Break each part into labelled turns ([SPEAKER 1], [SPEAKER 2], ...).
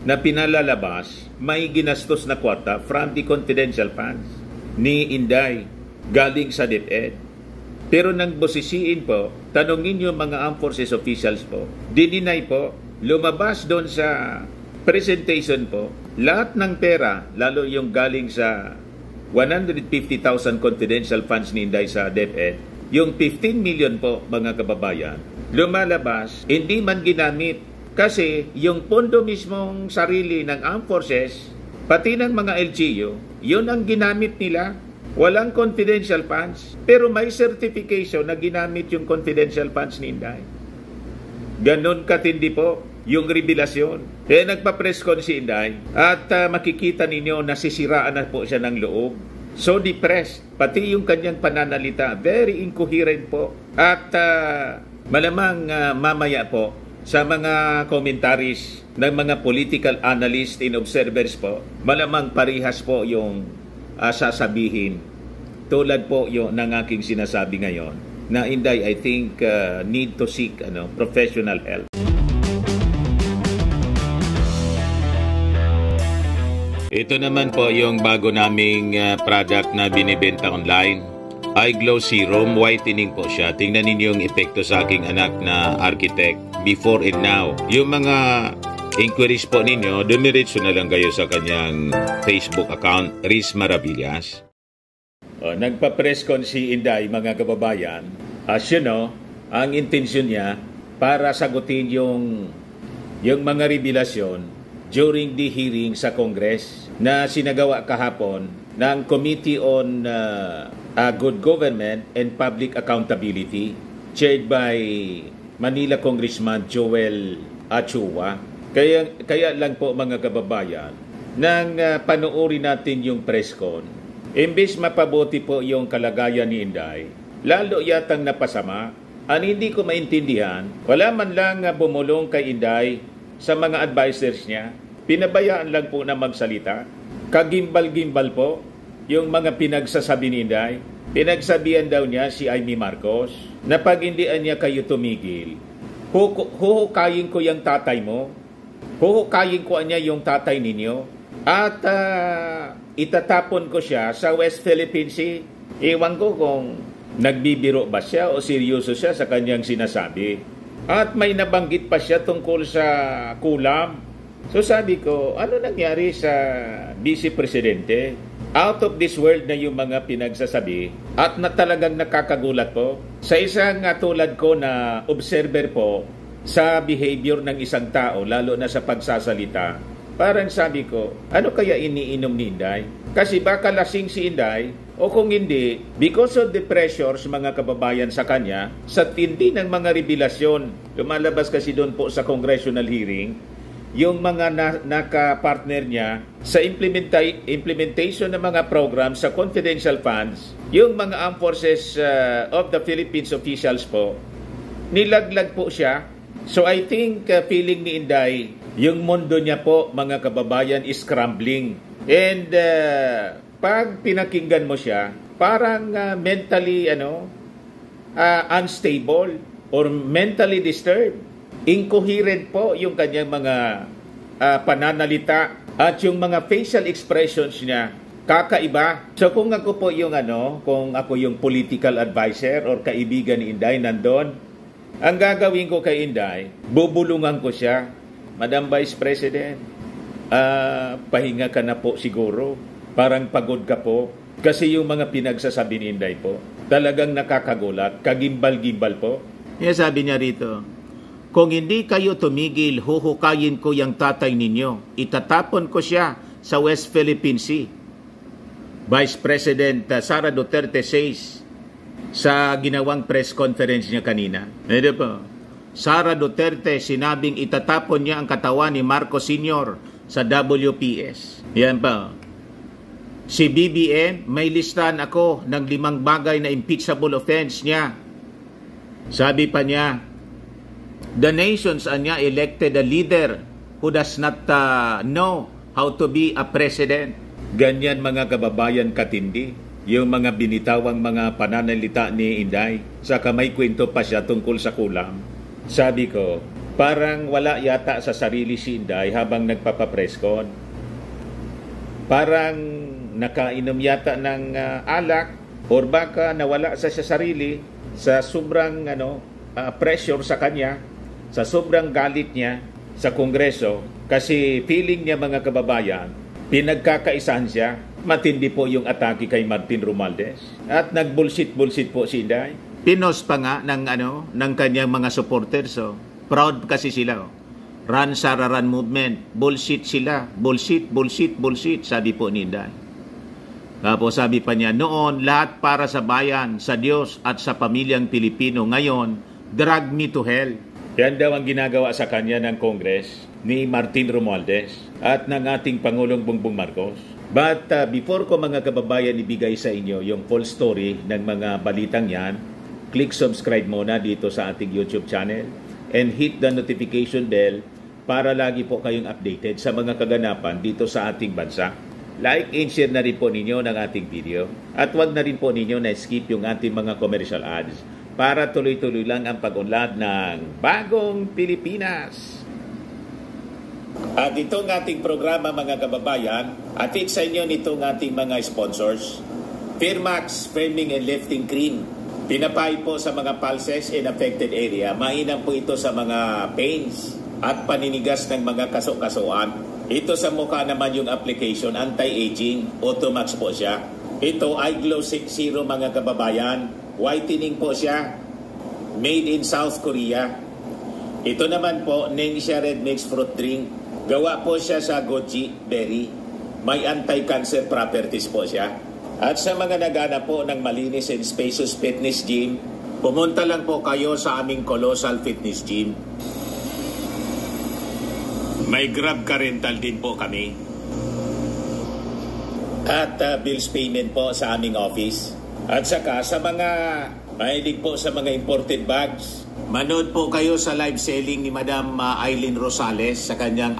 [SPEAKER 1] na pinalalabas, may ginastos na kwarta from the confidential funds ni Inday galing sa DepEd. Pero nang bosisiin po, tanongin yung mga armed forces officials po, dininay po, lumabas doon sa presentation po, lahat ng pera, lalo yung galing sa 150,000 confidential funds ni Inday sa DepEd, yung 15 million po mga kababayan, lumalabas, hindi man ginamit. Kasi yung pondo mismong sarili ng armed forces, pati ng mga LGU, yun ang ginamit nila. Walang confidential funds, pero may certification na ginamit yung confidential funds ni Inday. Ganon katindi po yung revelasyon. Kaya nagpa-press con si Inday at makikita ninyo nasisiraan na po siya ng loob. So depressed, pati yung kanyang pananalita, very incoherent po. At malamang mamaya po, sa mga commentaries ng mga political analysts and observers po, malamang parihas po yung sasabihin. Tulad po yung ng aking sinasabi ngayon, na Inday, I think, need to seek professional help. Ito naman po yung bago naming product na binibenta online. iGlow Serum, whitening po siya. Tingnan ninyo yung epekto sa aking anak na architect before and now. Yung mga inquiries po ninyo, dumiretso na lang kayo sa kanyang Facebook account, Riz Maravillas. Nagpa-press con si Inday, mga kababayan. As you know, ang intensyon niya para sagutin yung mga revelasyon during the hearing sa Congress na sinagawa kahapon ng Committee on Good Government and Public Accountability, chaired by Manila Congressman Joel Achua. Kaya lang po mga kababayan, nang panoorin natin yung press con, imbes mapabuti po yung kalagayan ni Inday, lalo yatang napasama. Ang hindi ko maintindihan, wala man lang bumulong kay Inday sa mga advisors niya, pinabayaan lang po na magsalita. Kagimbal-gimbal po yung mga pinagsasabi ni Inday. Pinagsabihan daw niya si Amy Marcos na pag hindian niya kayo tumigil, huhukayin ko yung tatay mo, huhukayin ko niya yung tatay ninyo, at itatapon ko siya sa West Philippine Sea. Ewan ko kung nagbibiro ba siya o seryoso siya sa kanyang sinasabi. At may nabanggit pa siya tungkol sa kulam. So sabi ko, ano nangyari sa Vice Presidente? Out of this world na yung mga pinagsasabi at na talagang nakakagulat po. Sa isang tulad ko na observer po sa behavior ng isang tao, lalo na sa pagsasalita, parang sabi ko, ano kaya iniinom ni Inday? Kasi baka lasing si Inday o kung hindi, because of the pressures mga kababayan sa kanya, sa tindi ng mga revelasyon, lumalabas kasi doon po sa congressional hearing, yung mga naka-partner niya sa implementation ng mga program sa confidential funds, yung mga armed forces of the Philippines officials po, nilaglag po siya. So I think feeling ni Inday, yung mundo niya po mga kababayan is crumbling. And pag pinakinggan mo siya, parang mentally unstable or mentally disturbed. Incoherent po yung kanyang mga pananalita at yung mga facial expressions niya kakaiba. So kung ako po yung kung ako yung political advisor or kaibigan ni Inday nandun, ang gagawin ko kay Inday, bubulungan ko siya. Madam Vice President, pahinga ka na po siguro. Parang pagod ka po. Kasi yung mga pinagsasabi ni Inday po, talagang nakakagulat, kagimbal-gimbal po. Kaya sabi niya rito, kung hindi kayo tumigil, huhukayin ko yung tatay ninyo. Itatapon ko siya sa West Philippine Sea. Vice President Sara Duterte says sa ginawang press conference niya kanina. Ito po. Sara Duterte sinabing itatapon niya ang katawan ni Marcos Sr. sa WPS. Yan pa. Si BBM, may listahan ako ng 5 bagay na impeachable offense niya. Sabi pa niya, the nations anya elected a leader who does not know how to be a president. Ganyan mga kababayan katindi, yung mga binitawang mga pananalita ni Inday. Saka may kwento pa siya tungkol sa kulam. Sabi ko, Parang wala yata sa sarili si Inday habang nagpapapress con. Parang nakainom yata ng alak or baka nawala sa sarili sa sobrang pressure sa kanya, sa sobrang galit niya sa Kongreso kasi feeling niya mga kababayan, pinagkakaisahan siya. Matindi po yung atake kay Martin Romualdez at nag-bullshit po si Inday. Pinost pa nga ng kanyang mga supporters. So, proud kasi sila. Run Sara Run movement. Bullshit sila. Bullshit, sabi po ni Inday. Tapos sabi pa niya, noon lahat para sa bayan, sa Diyos at sa pamilyang Pilipino. Ngayon, drag me to hell. Yan daw ang ginagawa sa kanya ng Congress ni Martin Romualdez at ng ating Pangulong Bongbong Marcos. But before ko mga kababayan ibigay sa inyo yung full story ng mga balitang yan, click subscribe muna dito sa ating YouTube channel and hit the notification bell para lagi po kayong updated sa mga kaganapan dito sa ating bansa. Like and share na rin po ninyo ng ating video at wag na rin po ninyo na skip yung ating mga commercial ads para tuloy-tuloy lang ang pag-unlad ng Bagong Pilipinas. At itong ating programa mga kababayan, atid sa inyo nitong ating mga sponsors. Firmax Firming and Lifting Cream. Pinapay po sa mga pulses in affected area. Mainam po ito sa mga pains at paninigas ng mga kaso-kasuan. Ito sa mukha naman yung application, anti-aging, Automax po siya. Ito ay Glow Zero mga kababayan. Whitening po siya. Made in South Korea. Ito naman po, Ningxia Red Mix Fruit Drink. Gawa po siya sa goji berry. May anti-cancer properties po siya. At sa mga nagana po ng malinis and spacious fitness gym, pumunta lang po kayo sa aming Colossal Fitness Gym. May Grab ka rental din po kami. At bills payment po sa aming office. At saka sa mga mahilig po sa mga imported bags, manood po kayo sa live selling ni Madam Eileen Rosales sa kanyang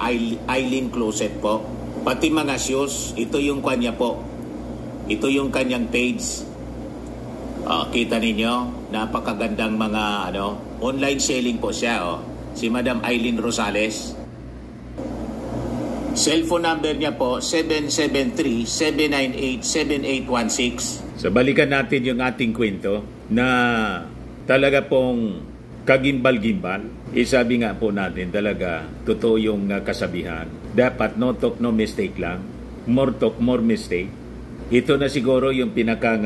[SPEAKER 1] Eileen Closet po. Pati mga shoes, ito yung kanya po. Ito yung kanyang page. Kita ninyo, napakagandang mga online selling po siya. Si Madam Eileen Rosales. Cellphone number niya po, 773-798-7816. So balikan natin yung ating kwento na talaga pong kagimbal-gimbal. Sabi nga po natin talaga, totoo yung kasabihan. Dapat no talk, no mistake lang. More talk, more mistake. Ito na siguro yung pinakang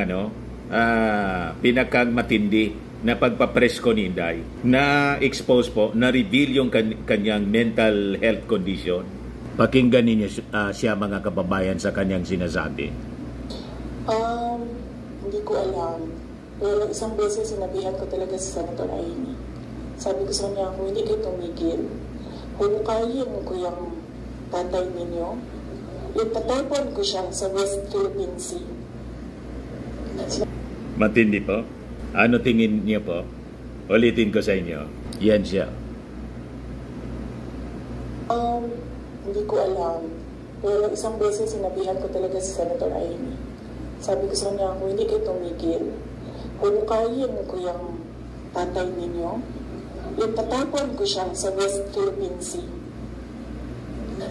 [SPEAKER 1] matindi na pagpapress ko ni Inday. Na-expose po, na-reveal yung kanyang mental health condition. Pakinggan ninyo siya mga kababayan sa kanyang sinasabi.
[SPEAKER 2] Hindi ko alam. Pero isang beses sinabihan ko talaga si Senator Amy. Sabi ko sa kanya, kung hindi kayo tumigil, hukayin ko yung tatay ninyo, itatapon ko siya sa West Philippine Sea.
[SPEAKER 1] Matindi po? Ano tingin niyo po? Ulitin ko sa inyo. Yan siya.
[SPEAKER 2] Hindi ko alam. Pero isang beses sinabihan ko talaga si Senator Amy. Sabi ko sa kanya, kung hindi kayo tumigil, hukayin ko yung tatay ninyo, itatapon ko siya sa West Philippine Sea.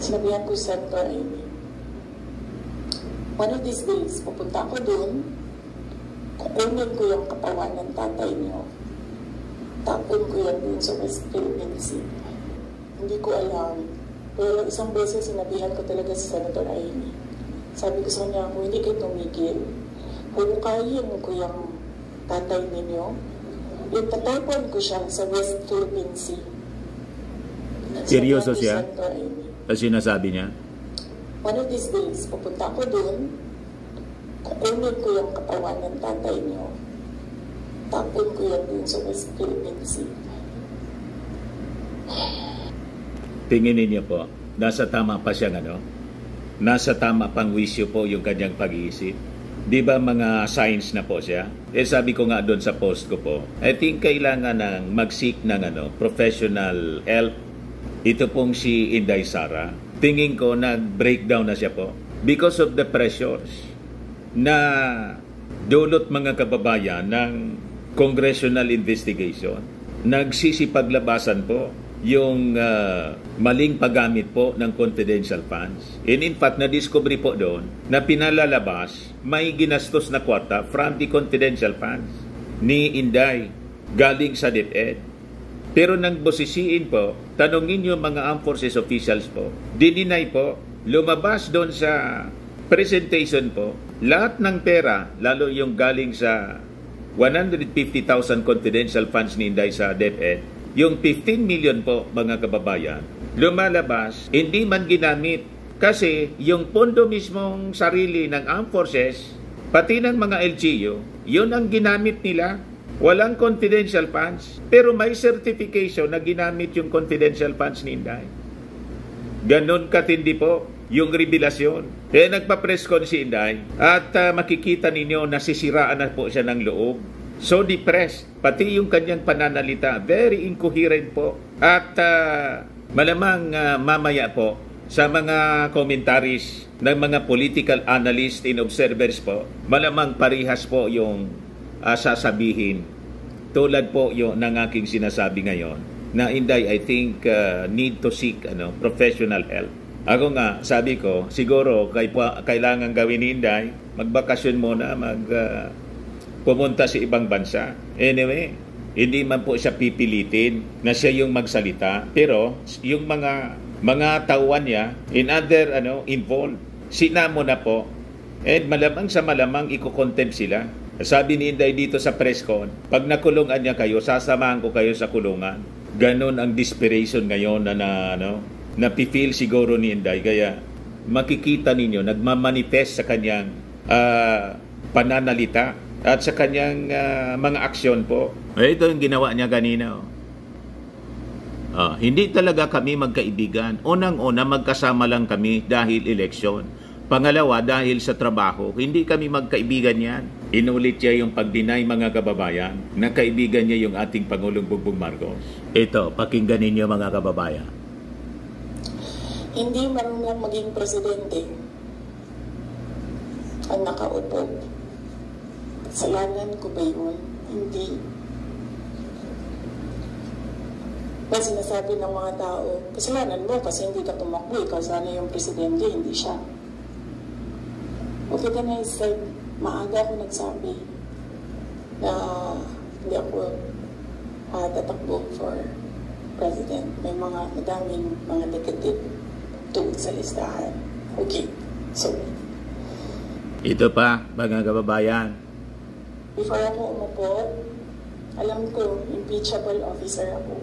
[SPEAKER 2] Sinabihan ko si Senator Amy. One of these days, pupunta ako doon, kukunin ko yung katawan ng tatay niyo, tapon ko yan doon sa West Philippine Sea. Hindi ko alam. Pero isang beses sinabihan ko talaga si Senator Amy. Sabi ko sa kanya, kung hindi kayo tumigil, hukayin ko yung tatay ninyo, itatapon ko siya sa West Philippine Sea.
[SPEAKER 1] Seryoso siya? Sa sinasabi niya?
[SPEAKER 2] One of these days, pupunta ako doon, kukunin ko yung katawan ng tatay niyo, tapon ko yan doon sa West Philippine Sea.
[SPEAKER 1] Tingin niyo po, nasa tama pa siya nasa tama pang wisyo po yung kanyang pag-iisip. Di ba mga signs na po siya? Sabi ko nga doon sa post ko po, I think kailangan ng mag-seek ng professional help. Ito pong si Inday Sara. Tingin ko nag-breakdown na siya po because of the pressures na dulot mga kababayan ng congressional investigation. Nagsisipaglabasan po yung maling paggamit po ng confidential funds. And in fact, na-discover po doon na pinalalabas may ginastos na kwarta from the confidential funds ni Inday galing sa DepEd. Pero nang bosisiin po, tanongin yung mga armed forces officials po, dininay po, lumabas doon sa presentation po, lahat ng pera, lalo yung galing sa 150,000 confidential funds ni Inday sa DepEd, yung 15 million po, mga kababayan, lumalabas, hindi man ginamit. Kasi yung pondo mismong sarili ng armed forces, pati ng mga LGU, yun ang ginamit nila. Walang confidential funds, pero may certification na ginamit yung confidential funds ni Inday. Ganon katindi po yung revelasyon. Kaya nagpa-press con si Inday at makikita ninyo nasisiraan na po siya ng loob. So depressed, pati yung kanyang pananalita, very incoherent po. At malamang mamaya po, sa mga commentaries ng mga political analysts and observers po, malamang parihas po yung sasabihin. Tulad po yung ng aking sinasabi ngayon, na Inday, I think, need to seek professional help. Ako nga, sabi ko, siguro kailangan gawin ni Inday, magbakasyon muna, pumunta sa ibang bansa. Anyway, hindi man po siya pipilitin na siya yung magsalita, pero yung mga tauhan niya in other involved, sinamo na po, and malamang sa malamang iko-contempt sila. Sabi ni Inday dito sa press con, pag nakulungan niya kayo, sasamahan ko kayo sa kulungan. Ganon ang desperation ngayon na napifeel siguro ni Inday. Kaya makikita ninyo, nagmamanifest sa kanyang pananalita at sa kanyang mga aksyon po. Ito yung ginawa niya kanina. Hindi talaga kami magkaibigan. Unang-una, magkasama lang kami dahil eleksyon. Pangalawa, dahil sa trabaho. Hindi kami magkaibigan yan. Inulit niya yung pag-deny, mga kababayan, na kaibigan niya yung ating Pangulong Bongbong Marcos. Ito, pakinggan ninyo, mga kababayan.
[SPEAKER 2] Hindi marunong maging presidente ang nakaupo. Kasalanan ko ba yun? Hindi. Na sinasabi ng mga tao, kasalanan mo kasi hindi ka tumakbo, ikaw sana yung presidente, hindi siya. Okay ka na, I said, maaga ako nagsabi na hindi ako tatakbo for president. May madaming mga negative tungkol sa listahan. Okay, so
[SPEAKER 1] ito pa, mga kababayan.
[SPEAKER 2] Before ako umupo, alam ko, impeachable officer ako.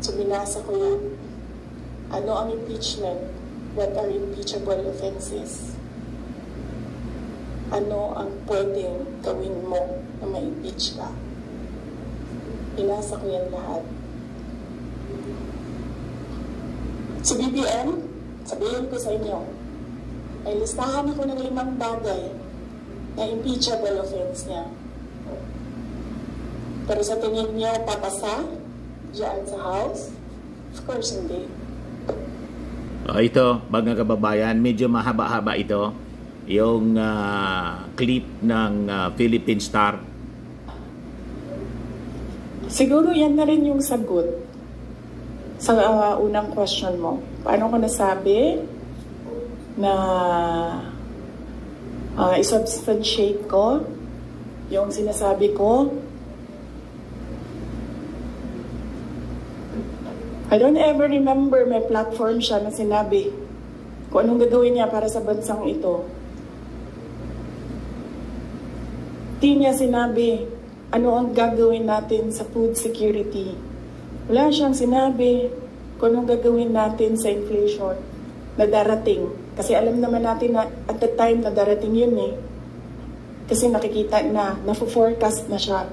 [SPEAKER 2] So, binasa ko yan. Ano ang impeachment? What are impeachable offenses? Ano ang pwedeng gawin mo na ma-impeach ka? Binasa ko yan lahat. Sa BBM, sabihin ko sa inyo, ay listahan ako ng 5 bagay na impeachable offense niya. Pero sa tingin niyo, papasa dyan sa House? Of course, hindi.
[SPEAKER 1] Ito, mga kababayan, medyo mahaba-haba ito. Yung clip ng Philippine Star.
[SPEAKER 2] Siguro yan na rin yung sagot sa unang question mo. Paano ko nasabi na isubstantiate ko yung sinasabi ko? I don't ever remember may platform siya na sinabi kung anong gagawin niya para sa bansang ito. Di niya sinabi ano ang gagawin natin sa food security. Wala siyang sinabi kung anong gagawin natin sa inflation na darating. Kasi alam naman natin na at the time na darating yun eh. Kasi nakikita na, na-forecast na siya.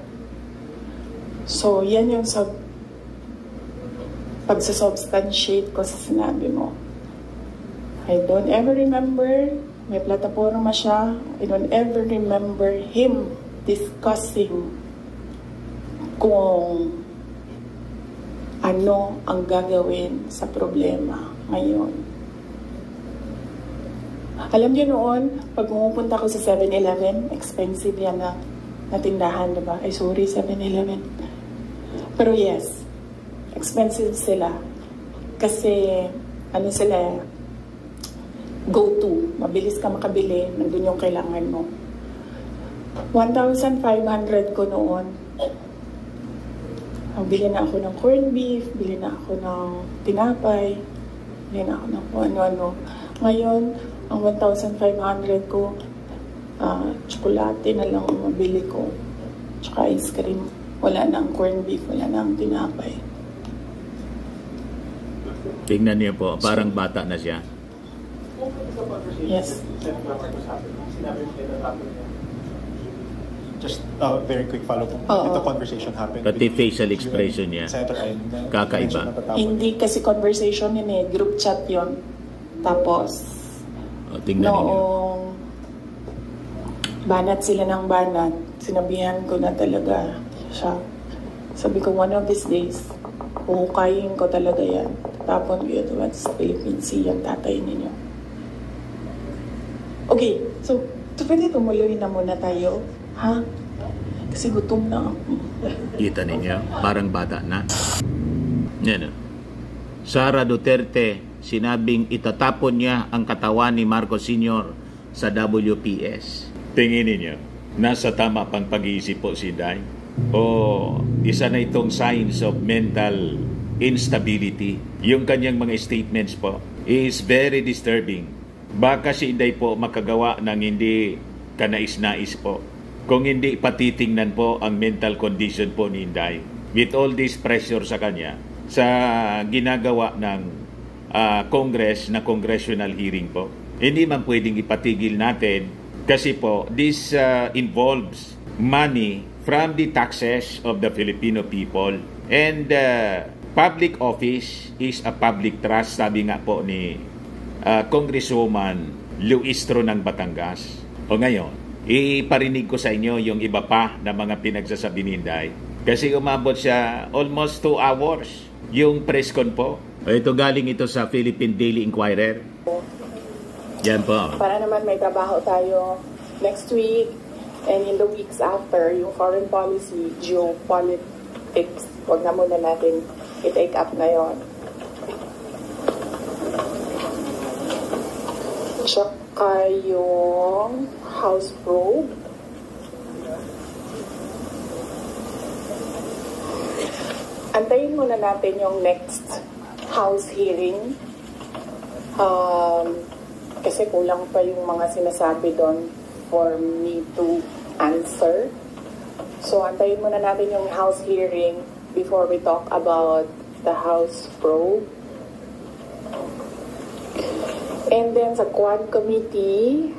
[SPEAKER 2] So, yan yung pagsasubstantiate ko sa sinabi mo. I don't ever remember, may plataforma siya, I don't ever remember him discussing kung ano ang gagawin sa problema ngayon. Alam niyo noon, pag pumupunta ko sa 7-Eleven, expensive yan na tindahan, diba? Ay, sorry, 7-Eleven. Pero yes, expensive sila. Kasi, ano sila, go-to. Mabilis ka makabili, nandun yung kailangan mo. 1,500 ko noon. Bili na ako ng corned beef, bili na ako ng tinapay, bili na ako ng kung ano-ano. Ngayon, ang 1,500 ko, tsokolate na lang ang mabili ko. Tsaka ice cream. Wala na ang corned beef, wala na ang tinapay.
[SPEAKER 1] Tingnan niyo po, parang bata na siya.
[SPEAKER 2] Yes.
[SPEAKER 3] Just a very quick follow-up. Ito conversation happened.
[SPEAKER 1] Pati facial expression niya. Kakaiba.
[SPEAKER 2] Hindi kasi conversation yun eh. Group chat yun. Tapos,
[SPEAKER 1] tingnan niyo.
[SPEAKER 2] noong banat sila ng banat, sinabihan ko na talaga siya. Sabi ko, one of these days, huhukayin ko talaga yan. Tapon ko yun sa Philippine Sea, yung tatay ninyo. Okay, so pwede tumuloy na muna tayo. Ha? Kasi gutom na ako.
[SPEAKER 1] Kita ninyo, parang bata na. Yan. Sara Duterte, sinabing itatapon niya ang katawan ni Marcos Sr. sa WPS. Tingin ninyo, nasa tama pang pag-iisip po si Day? O isa na itong signs of mental instability? Yung kanyang mga statements po is very disturbing. Baka si Inday po makagawa ng hindi kanais-nais po. Kung hindi patitingnan po ang mental condition po ni Inday. With all this pressure sa kanya, sa ginagawa ng Congress na congressional hearing po. Hindi man pwedeng ipatigil natin kasi po this involves money from the taxes of the Filipino people. And public office is a public trust, sabi nga po ni Congresswoman Luistro ng Batangas. O ngayon, iparinig ko sa inyo yung iba pa na mga pinagsasabi ni Inday. Kasi umabot siya almost 2 hours yung press con po. Ito galing ito sa Philippine Daily Inquirer. Yan po.
[SPEAKER 2] Para naman may trabaho tayo next week and in the weeks after, yung foreign policy, geopolitics, huwag na muna natin i-take up ngayon. Tsaka yung House probe. Antayin muna natin yung next House hearing. Kasi kulang pa yung mga sinasabi doon for me to answer. So, antayin muna natin yung House hearing before we talk about the House probe. And then sa Quad Committee,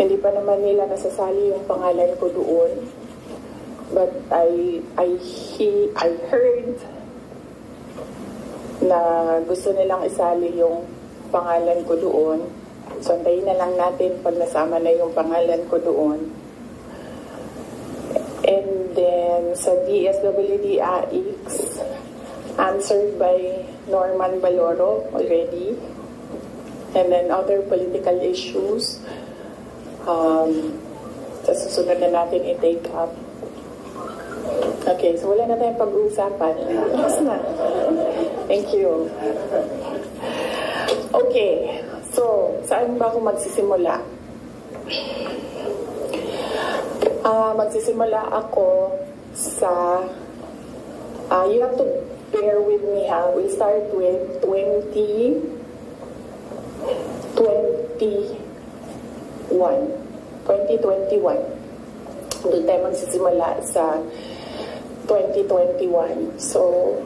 [SPEAKER 2] hindi pa naman nila nasasali yung pangalan ko doon. But I heard na gusto nilang isali yung pangalan ko doon. So, antayin na lang natin pag nasama na yung pangalan ko doon. And then, sa DSWD AIX, answered by Norman Baloro already. And then, other political issues, sa susunod na natin i-take up. Okay, so wala na tayong pag-uusapan. Tapos na. Thank you. Okay, so saan ba ako magsisimula? Magsisimula ako sa you have to bear with me ha. We'll start with 2021. Doon tayo magsisimula sa 2021. So,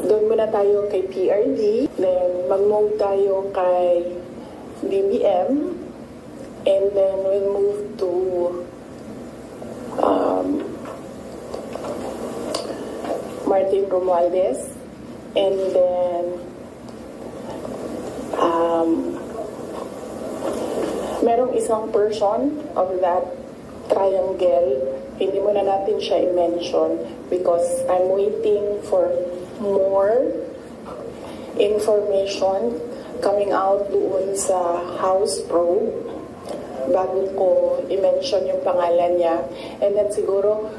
[SPEAKER 2] doon muna tayo kay PRD, then mag-move tayo kay BBM, and then we'll move to Martin Romualdez, and then merong isang person of that triangle. Hindi muna natin siya i-mention because I'm waiting for more information coming out doon sa House probe bago ko i-mention yung pangalan niya. And then siguro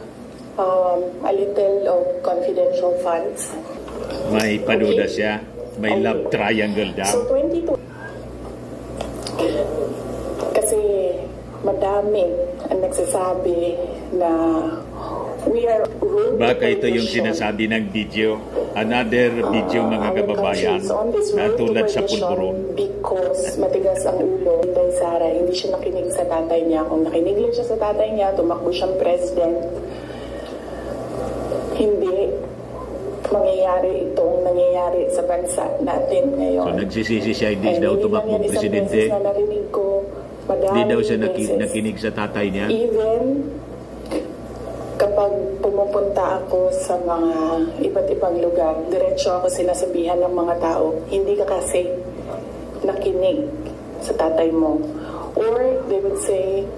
[SPEAKER 2] a little of confidential funds.
[SPEAKER 1] May paduda siya. May love triangle daw.
[SPEAKER 2] So 22. Kasi madami ang nagsasabi na we are
[SPEAKER 1] baka ito yung sinasabi ng video. Another video, mga kababayan, na tulad sa pulburon.
[SPEAKER 2] Because matigas ang ulo. Dahil Sara, hindi siya nakinig sa tatay niya. Kung nakinig lang siya sa tatay niya, tumakbo siyang president. Hindi mangyayari itong nangyayari sa bansa natin ngayon.
[SPEAKER 1] So nagsisisi siya, hindi daw tumakbong presidente. Hindi daw siya nakinig sa tatay niya.
[SPEAKER 2] Even kapag pumupunta ako sa mga iba't ibang lugar, diretso ako sinasabihan ng mga tao, hindi ka kasi nakinig sa tatay mo. Or they would say,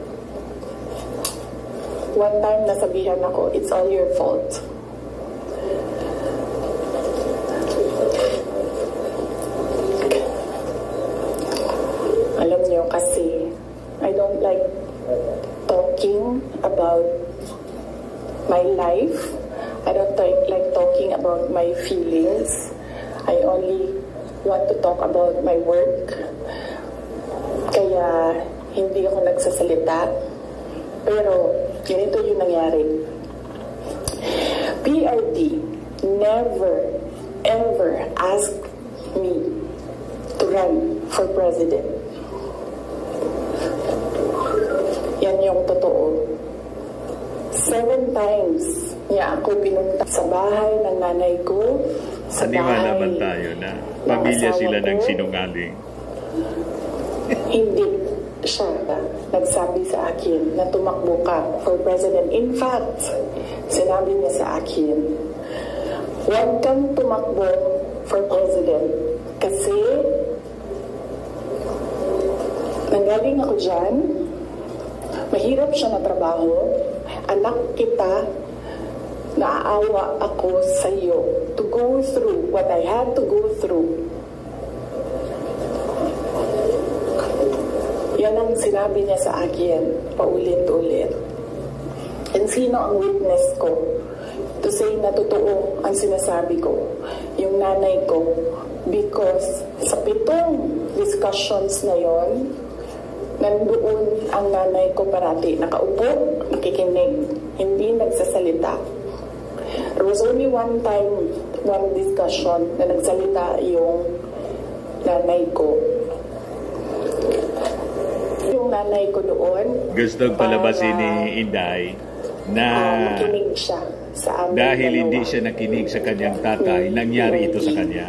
[SPEAKER 2] one time nasabihan ako, it's all your fault. Alam niyo kasi, I don't like talking about my life. I don't like talking about my feelings. I only want to talk about my work. Kaya hindi ako nagsasalita. Pero ganito yung nangyari. PRD never ever asked me to run for president. Yan yung totoo. 7 times niya ako pinunta sa bahay ng nanay ko, sa
[SPEAKER 1] Paniwala
[SPEAKER 2] bahay
[SPEAKER 1] ba tayo na pamilya sila ng
[SPEAKER 2] ko.
[SPEAKER 1] sinungaling?
[SPEAKER 2] Hindi siya nagsabi sa akin na tumakbo ka for president. In fact, sinabi niya sa akin, huwag kang tumakbo for president kasi nanggaling ako dyan, mahirap siya na trabaho, anak kita, naaawa ako sa iyo to go through what I had to go through. Yan ang sinabi niya sa akin, paulit-ulit. And sino ang witness ko to say na totoo ang sinasabi ko? Yung nanay ko. Because sa 7 discussions na yon, nandoon ang nanay ko parati. Nakaupo, nakikinig, hindi nagsasalita. There was only one time, one discussion na nagsalita yung nanay ko. Yung nanay ko doon,
[SPEAKER 1] Gustong palabasin ni Inday na
[SPEAKER 2] makinig siya sa amin.
[SPEAKER 1] dahil
[SPEAKER 2] dalawa.
[SPEAKER 1] hindi siya nakinig sa kanyang tatay, nangyari ito sa kanya.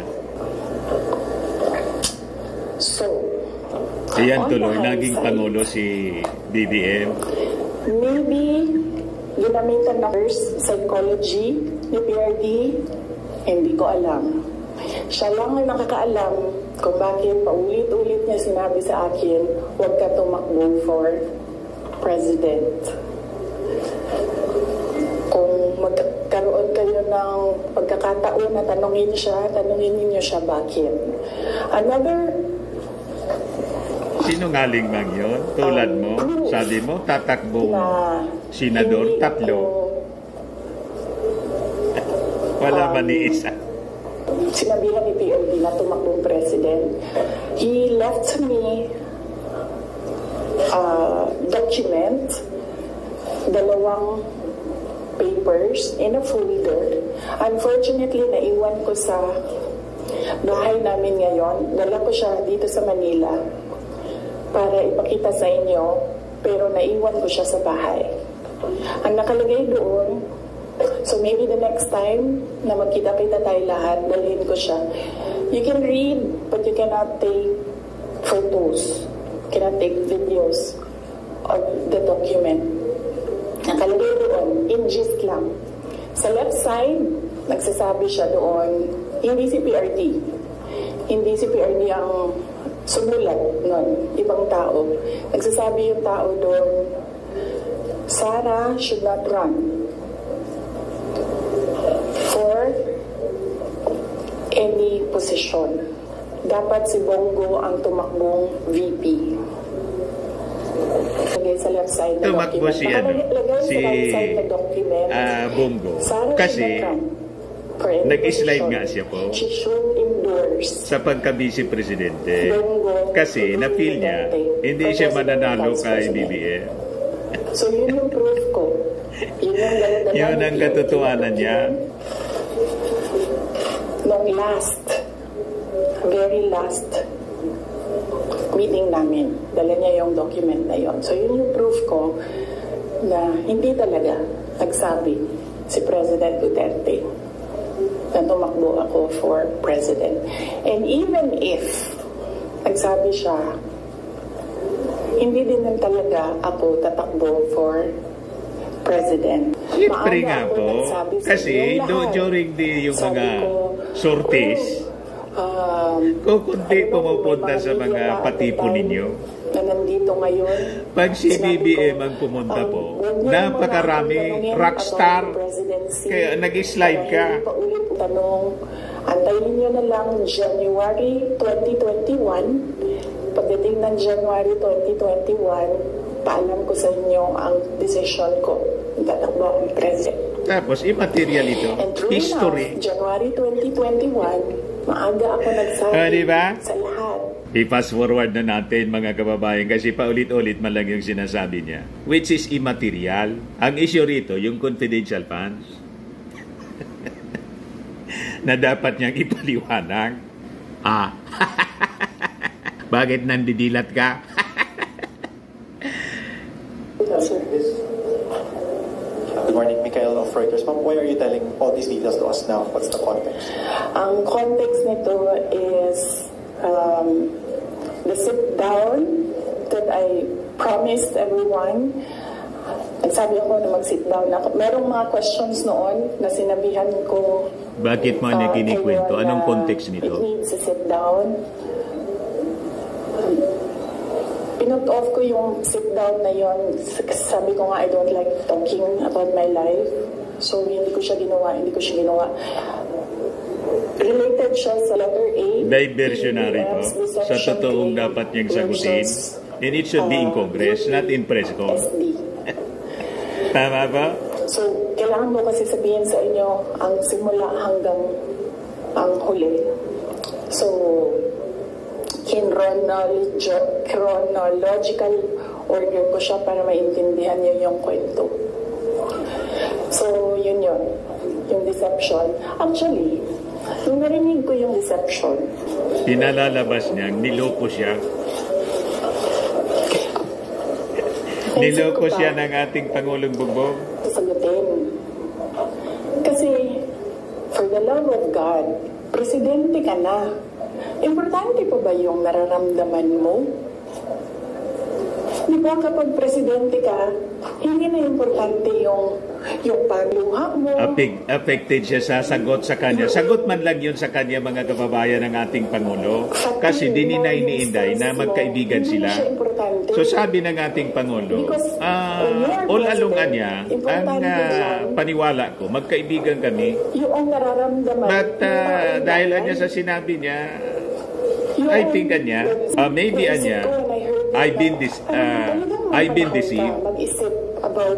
[SPEAKER 2] So,
[SPEAKER 1] Ayan
[SPEAKER 2] on
[SPEAKER 1] tuloy,
[SPEAKER 2] the
[SPEAKER 1] naging
[SPEAKER 2] hindsight,
[SPEAKER 1] pangulo si BBM.
[SPEAKER 2] maybe ginamitan na first psychology ni PRD, hindi ko alam. Siya lang ang nakakaalam kung bakit paulit-ulit niya sinabi sa akin, huwag ka tumakbo for president. Kung magkaroon kayo ng pagkakataon na tanungin ninyo siya bakit. Another
[SPEAKER 1] Sinungaling man yun? Tulad mo, sabi mo, tatakbong
[SPEAKER 2] na
[SPEAKER 1] senador,
[SPEAKER 2] hindi
[SPEAKER 1] 3.
[SPEAKER 2] ako,
[SPEAKER 1] Wala man ni isa.
[SPEAKER 2] sinabihan ni PRD na tumakbong president. He left me document, 2 papers in a folder. Unfortunately, naiwan ko sa bahay namin ngayon. Dala ko siya dito sa Manila para ipakita sa inyo, pero naiwan ko siya sa bahay. Ang nakalagay doon, so maybe the next time na magkita-kita tayo lahat, dalhin ko siya. You can read, but you cannot take photos, cannot take videos of the document. Nakalagay doon, in gist lang. Sa left side, nagsasabi siya doon, hindi si PRD. Hindi si PRD ang sumulat nun, ibang tao. Nagsasabi yung tao doon, Sara should not run for any position. Dapat si Bongo ang tumakbong VP. Lagay sa left side na
[SPEAKER 1] Tumakbo
[SPEAKER 2] document.
[SPEAKER 1] si, ano,
[SPEAKER 2] Nakalagay
[SPEAKER 1] si
[SPEAKER 2] sa right side na document,
[SPEAKER 1] Bongo.
[SPEAKER 2] Sara
[SPEAKER 1] Kasi
[SPEAKER 2] should not run. for any
[SPEAKER 1] Nag-slide
[SPEAKER 2] position,
[SPEAKER 1] nga siya po
[SPEAKER 2] she should endorse
[SPEAKER 1] sa pagka-vice presidente.
[SPEAKER 2] Bongbong
[SPEAKER 1] Kasi na-feel niya,
[SPEAKER 2] Duterte
[SPEAKER 1] hindi
[SPEAKER 2] for
[SPEAKER 1] siya
[SPEAKER 2] President
[SPEAKER 1] mananalo
[SPEAKER 2] Vice
[SPEAKER 1] kay
[SPEAKER 2] President.
[SPEAKER 1] BBM.
[SPEAKER 2] So yun yung proof ko. Yun yung dala-dala
[SPEAKER 1] Yun ang katotohanan niya.
[SPEAKER 2] Nung very last meeting namin, dala niya yung document na yun. So yun yung proof ko na hindi talaga nagsabi si President Duterte na tumakbo ako for president. And even if nagsabi siya, hindi din lang talaga ako tatakbo for president.
[SPEAKER 1] Siyempre
[SPEAKER 2] Maaga
[SPEAKER 1] nga
[SPEAKER 2] ako
[SPEAKER 1] po,
[SPEAKER 2] nagsabi sa
[SPEAKER 1] kasi
[SPEAKER 2] inyong lahat.
[SPEAKER 1] during yung
[SPEAKER 2] Sabi
[SPEAKER 1] mga
[SPEAKER 2] ko,
[SPEAKER 1] sorties, kung kundi
[SPEAKER 2] ano,
[SPEAKER 1] pumupunta
[SPEAKER 2] may
[SPEAKER 1] sa mga
[SPEAKER 2] media
[SPEAKER 1] patipo
[SPEAKER 2] na
[SPEAKER 1] ninyo,
[SPEAKER 2] na nandito ngayon.
[SPEAKER 1] pag si
[SPEAKER 2] Sinabi
[SPEAKER 1] BBM
[SPEAKER 2] ko,
[SPEAKER 1] ang pumunta po,
[SPEAKER 2] huwag niyo
[SPEAKER 1] napakarami,
[SPEAKER 2] muna akong tanungin
[SPEAKER 1] rockstar,
[SPEAKER 2] about the presidency.
[SPEAKER 1] kaya nag-slide ka.
[SPEAKER 2] Kaya hindi pa ulit tanong. Antayin niyo na lang January 2021. Pagdating ng January 2021, paalam ko sa inyo ang decision ko. Tatakbo akong president.
[SPEAKER 1] Tapos immaterial ito,
[SPEAKER 2] And true
[SPEAKER 1] history.
[SPEAKER 2] enough, January 2021, maaga ako nagsabi
[SPEAKER 1] Diba?
[SPEAKER 2] sa lahat.
[SPEAKER 1] I-fast forward na natin mga kababayan kasi paulit-ulit man lang yung sinasabi niya. Which is immaterial. Ang issue rito, yung confidential funds na dapat niyang ipaliwanag. Bakit nandidilat ka?
[SPEAKER 3] Good morning, Mikael of Reuters. Ma'am, why are you telling all these details to us now? What's the context?
[SPEAKER 2] Ang context nito is the sit-down that I promised everyone. Nagsabi ako na mag-sit down. Merong mga questions noon na sinabihan ko.
[SPEAKER 1] Bakit mo niya kinikwento? Anong context
[SPEAKER 2] It
[SPEAKER 1] nito?
[SPEAKER 2] needs to sit down. Pinut off ko yung sit down na yon. Sabi ko nga, I don't like talking about my life. So, hindi ko siya ginawa. Related siya sa letter A.
[SPEAKER 1] Diversionary po.
[SPEAKER 2] PBBM's
[SPEAKER 1] Sa
[SPEAKER 2] deception
[SPEAKER 1] totoong
[SPEAKER 2] claim
[SPEAKER 1] dapat niyang sagutin.
[SPEAKER 2] versus,
[SPEAKER 1] And it should be in Congress, not in press con.
[SPEAKER 2] SD.
[SPEAKER 1] Tama ba?
[SPEAKER 2] So, kailangan mo kasi sabihin sa inyo ang simula hanggang ang huli. So, in chronological order ko siya para maintindihan niyo yung kwento. So, yun. Yung deception. Actually, nung narinig ko yung deception,
[SPEAKER 1] Pinalalabas niya, niloko siya. Niloko siya ng ating Pangulong Bongbong.
[SPEAKER 2] sasagutin. Kasi, for the love of God, presidente ka na. Importante pa ba yung nararamdaman mo? Di ba kapag presidente ka, hindi na importante yung pagluha mo.
[SPEAKER 1] Affected siya sa sagot sa kanya. Sagot man lang yun sa kanya, mga kababayan ng ating Pangulo. Kasi dininay ni Inday na magkaibigan sila. So sabi ng ating Pangulo, all along niya, ang paniwala ko, magkaibigan kami.
[SPEAKER 2] Yung nararamdaman.
[SPEAKER 1] But dahil niya sa sinabi niya, I think niya, maybe niya, I've been deceived.
[SPEAKER 2] Mag-isip about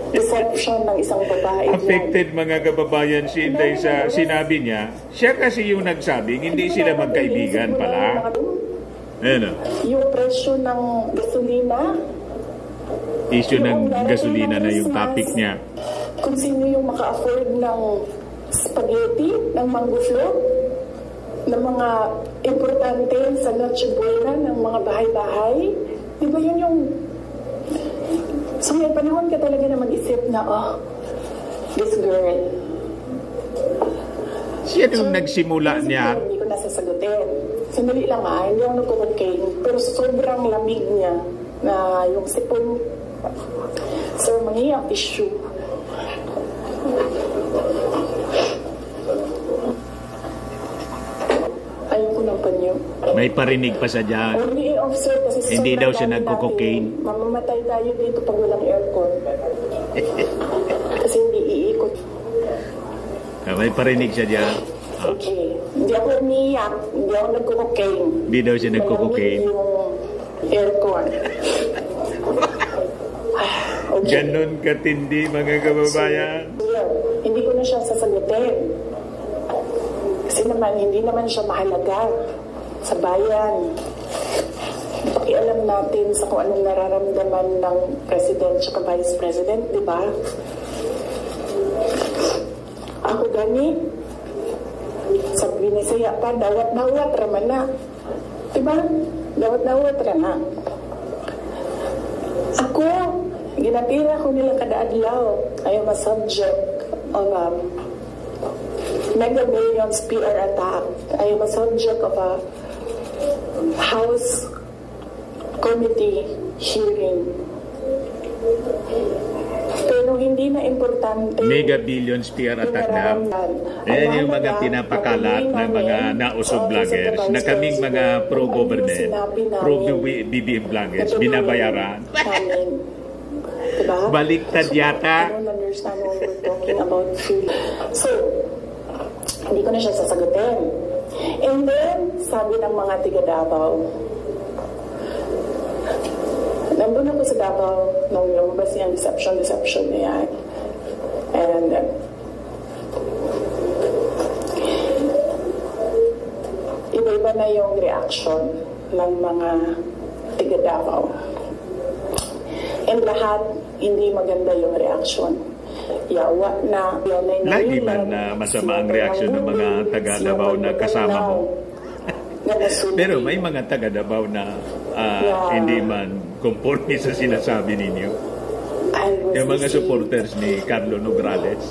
[SPEAKER 2] deception ng isang babae.
[SPEAKER 1] Affected mga kababayan si Inday sa sinabi niya. Siya kasi yung nagsabing hindi sila magkaibigan pala. Ano?
[SPEAKER 2] Yung presyo ng gasolina.
[SPEAKER 1] Issue ng gasolina na yung topic niya.
[SPEAKER 2] Kung sino yung maka-afford ng spaghetti, ng mango float, ng mga importante sa Noche Buena, ng mga bahay-bahay. Di ba yun yung... So may panahon ka talaga na mag-isip na, this girl.
[SPEAKER 1] Siya yung nagsimula niya.
[SPEAKER 2] Hindi ko nasasagutin. Sandali lang hindi ako nagko-cocaine. Pero sobrang lamig niya na yung sipon. Sir, mangi ang tissue. Ayoko ng panyo.
[SPEAKER 1] May parinig pa sa dyan.
[SPEAKER 2] Only officer kasi
[SPEAKER 1] Hindi daw siya
[SPEAKER 2] sobrang dami
[SPEAKER 1] nagko-cocaine.
[SPEAKER 2] natin. Mamamatay tayo dito pag walang aircon. Kasi hindi iikot.
[SPEAKER 1] May parinig siya dyan.
[SPEAKER 2] Okay. Hindi ako umiiyak. Hindi ako nagko-cocaine.
[SPEAKER 1] Hindi daw siya nagko-cocaine.
[SPEAKER 2] Malamig yung aircon. Okay.
[SPEAKER 1] Ganon katindi mga kababayan.
[SPEAKER 2] Hindi ko na siya sasagutin. Kasi naman, hindi naman siya mahalaga sa bayan. Pakialam natin sa kung anong nararamdaman ng President at Vice President, di ba? Ako gani, sa binisaya pa, dawat-dawat raman na. Di ba? Dawat-dawat raman. Ako, ginatira ko nila kada adlaw. I am a subject of Mega Millions PR attack. I am a subject of a House Committee hearing. Pero hindi na importante.
[SPEAKER 1] Mega Billions PR attack na. Ayan yung mga pinapakalat ng mga nausog vloggers na kaming mga pro-government, pro-BBM vloggers, binabayaran.
[SPEAKER 2] Diba?
[SPEAKER 1] Baliktad yata.
[SPEAKER 2] I don't understand what we're talking about. So, hindi ko na siya sasagutin. And then, sabi ng mga tiga Davao, nandun ako sa Davao nung lumabas yung deception na yan. And iba-iba na yung reaction ng mga tiga Davao. And lahat, hindi maganda yung reaction. Yawa na,
[SPEAKER 1] lagi man na masama ang reaksyon ng mga taga Davao na kasama mo. Pero may mga taga Davao na hindi man conforme sa sinasabi ninyo. Yung mga supporters ni Carlo Nograles.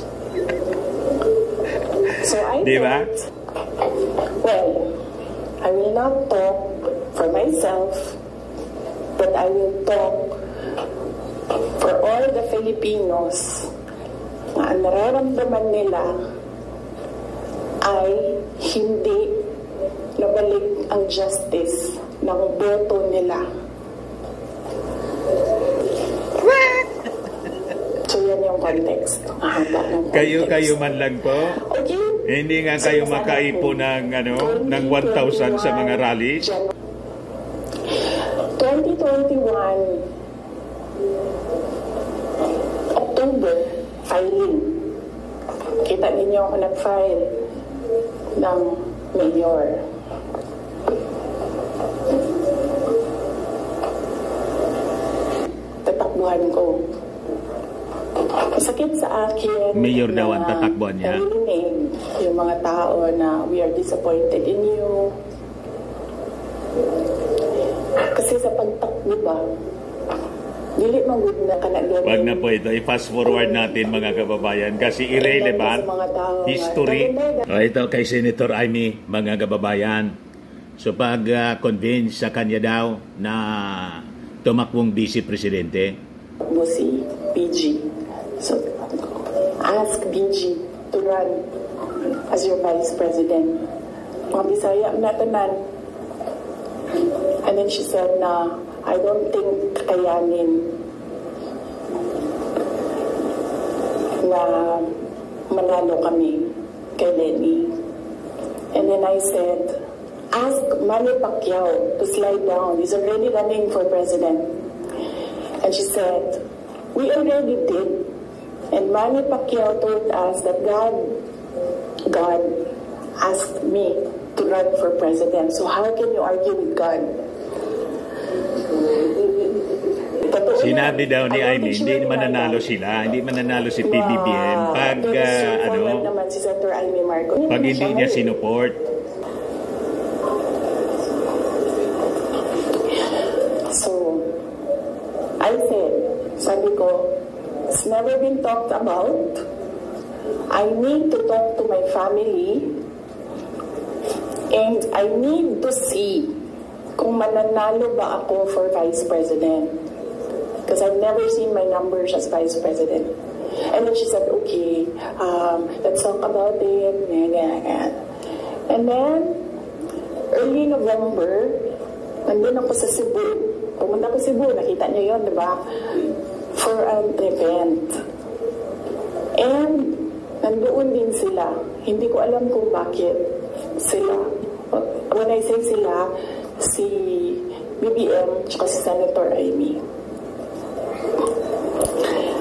[SPEAKER 2] So I
[SPEAKER 1] diba?
[SPEAKER 2] Well, I will not talk for myself, but I will talk for all the Filipinos na ang nararamdaman nila ay hindi nabalik ang justice ng boto nila. So yan yung context.
[SPEAKER 1] Kayo man lang po?
[SPEAKER 2] Okay.
[SPEAKER 1] Hindi nga kayo makaipo ng, ng 1,000 sa mga rally?
[SPEAKER 2] 2021 October, filing. Kita ninyo ako nag-file ng mayor. Tatakbuhan ko. Sakit sa akin.
[SPEAKER 1] Mayor daw ang tatakbuhan niya.
[SPEAKER 2] Narinig yung mga tao na we are disappointed in you. Kasi sa pagtakbo ba, dili magud na kanagyan.
[SPEAKER 1] Wag na po ito. I-fast forward natin mga kababayan kasi irrelevant history. Ito kay Senator Amy, mga kababayan. So pag convince sa kanya daw na tumakbong Vice Presidente.
[SPEAKER 2] Si PG. So ask PG to run as your Vice President. Mga Bisaya na tanan. And then she said na I don't think kayanin na manalo kami kay Lenny. And then I said, ask Manny Pacquiao to slide down. He's already running for president. And she said, we already did. And Manny Pacquiao told us that God asked me to run for president. So how can you argue with God?
[SPEAKER 1] Sinabi daw ni Amy, hindi mananalo sila, hindi mananalo si PBBM pag pag hindi niya sinuport.
[SPEAKER 2] So, I said, sabi ko, it's never been talked about. I need to talk to my family and I need to see kung mananalo ba ako for Vice President. Because I've never seen my numbers as Vice President. And then she said, okay, let's talk about it. And then, early November, nandun ako sa Cebu. Pumunta ko Cebu, nakita niyo yun, di ba? For an event. And, nandoon din sila. Hindi ko alam kung bakit sila. When I say sila, si BBM at si Senator Amy.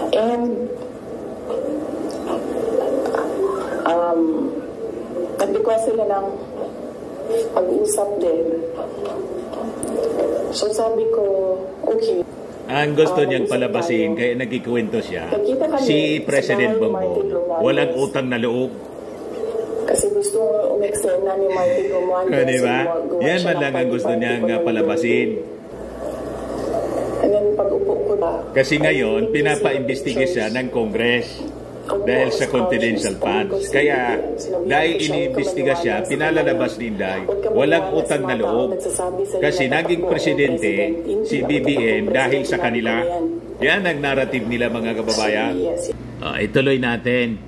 [SPEAKER 2] And hindi ko nag-request sila ng pag-usap din. So sabi ko, okay.
[SPEAKER 1] Ang gusto niyang palabasin, kaya nagkikwento siya, si President Bongbong, walang utang na loob.
[SPEAKER 2] Kasi gusto umeksena ni Martin Romualdez.
[SPEAKER 1] Diba? Yan man lang ang gusto niyang palabasin.
[SPEAKER 2] And then pag-upo ko ba?
[SPEAKER 1] Kasi ngayon, pinapa-imbestiga siya ng Congress dahil sa confidential funds. Kaya dahil iniimbestiga siya, pinalalabas ni Inday, walang utang na loob. Kasi naging presidente si BBM dahil sa kanila. Yan ang narrative nila, mga kababayan. Ituloy natin.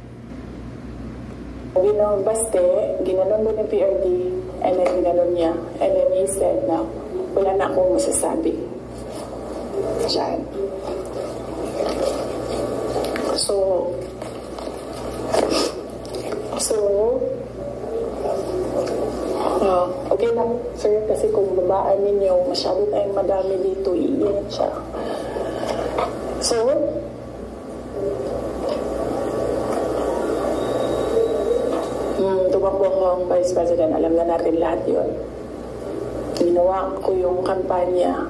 [SPEAKER 2] Binabaste, ginanon mo ng PRD, and then ginanon niya. And then he said na, wala na akong masasabi. Diyan. So, okay lang, sir, kasi kung babaan ninyo, masyado tayong madami dito, iinit siya. So, tumakbo ko ang Vice President, alam na natin lahat yun. Ginawa ko yung kampanya,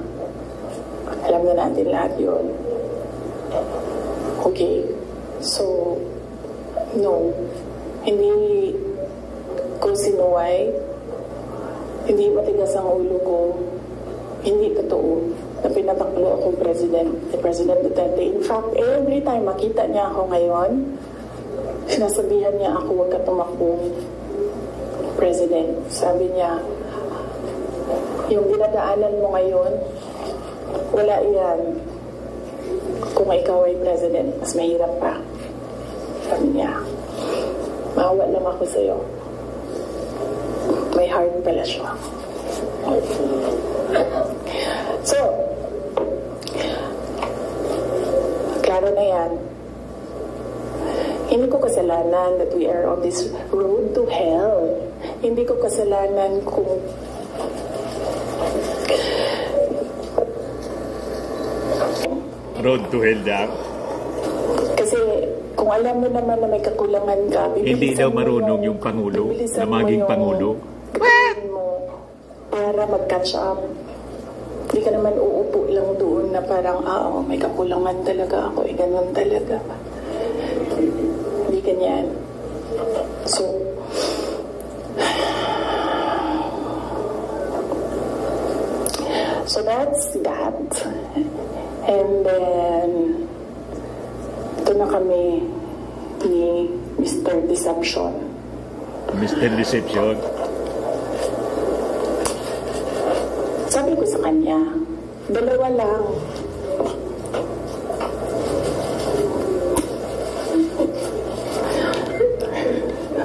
[SPEAKER 2] alam na natin lahat yun. Okay, so, no, hindi ko sinuway, hindi matigas ang ulo ko, hindi totoo na pinataklo akong President, ni President Duterte. In fact, every time makita niya ako ngayon, sinasabihan niya ako, huwag ka tumakbong President. Sabi niya, yung dinadaanan mo ngayon, wala yan. Kung ikaw ay President, mas mahirap pa. Sabi niya, maawa lang ako sa'yo. May heart pala siya. So, klaro na yan. Hindi ko kasalanan that we are on this road to hell. Hindi ko kasalanan kung
[SPEAKER 1] road to hell daw.
[SPEAKER 2] Kasi kung alam mo naman na may kakulangan ka,
[SPEAKER 1] hindi daw marunong yung Pangulo na maging Pangulo.
[SPEAKER 2] Mo para mag-catch up. Hindi ka naman uupo lang doon na parang, may kakulangan talaga ako, ganun talaga. Hindi ganyan. So that's that. And then, ito na kami ni Mr. Deception.
[SPEAKER 1] Mr. Deception?
[SPEAKER 2] Sabi ko sa kanya, dalawa lang.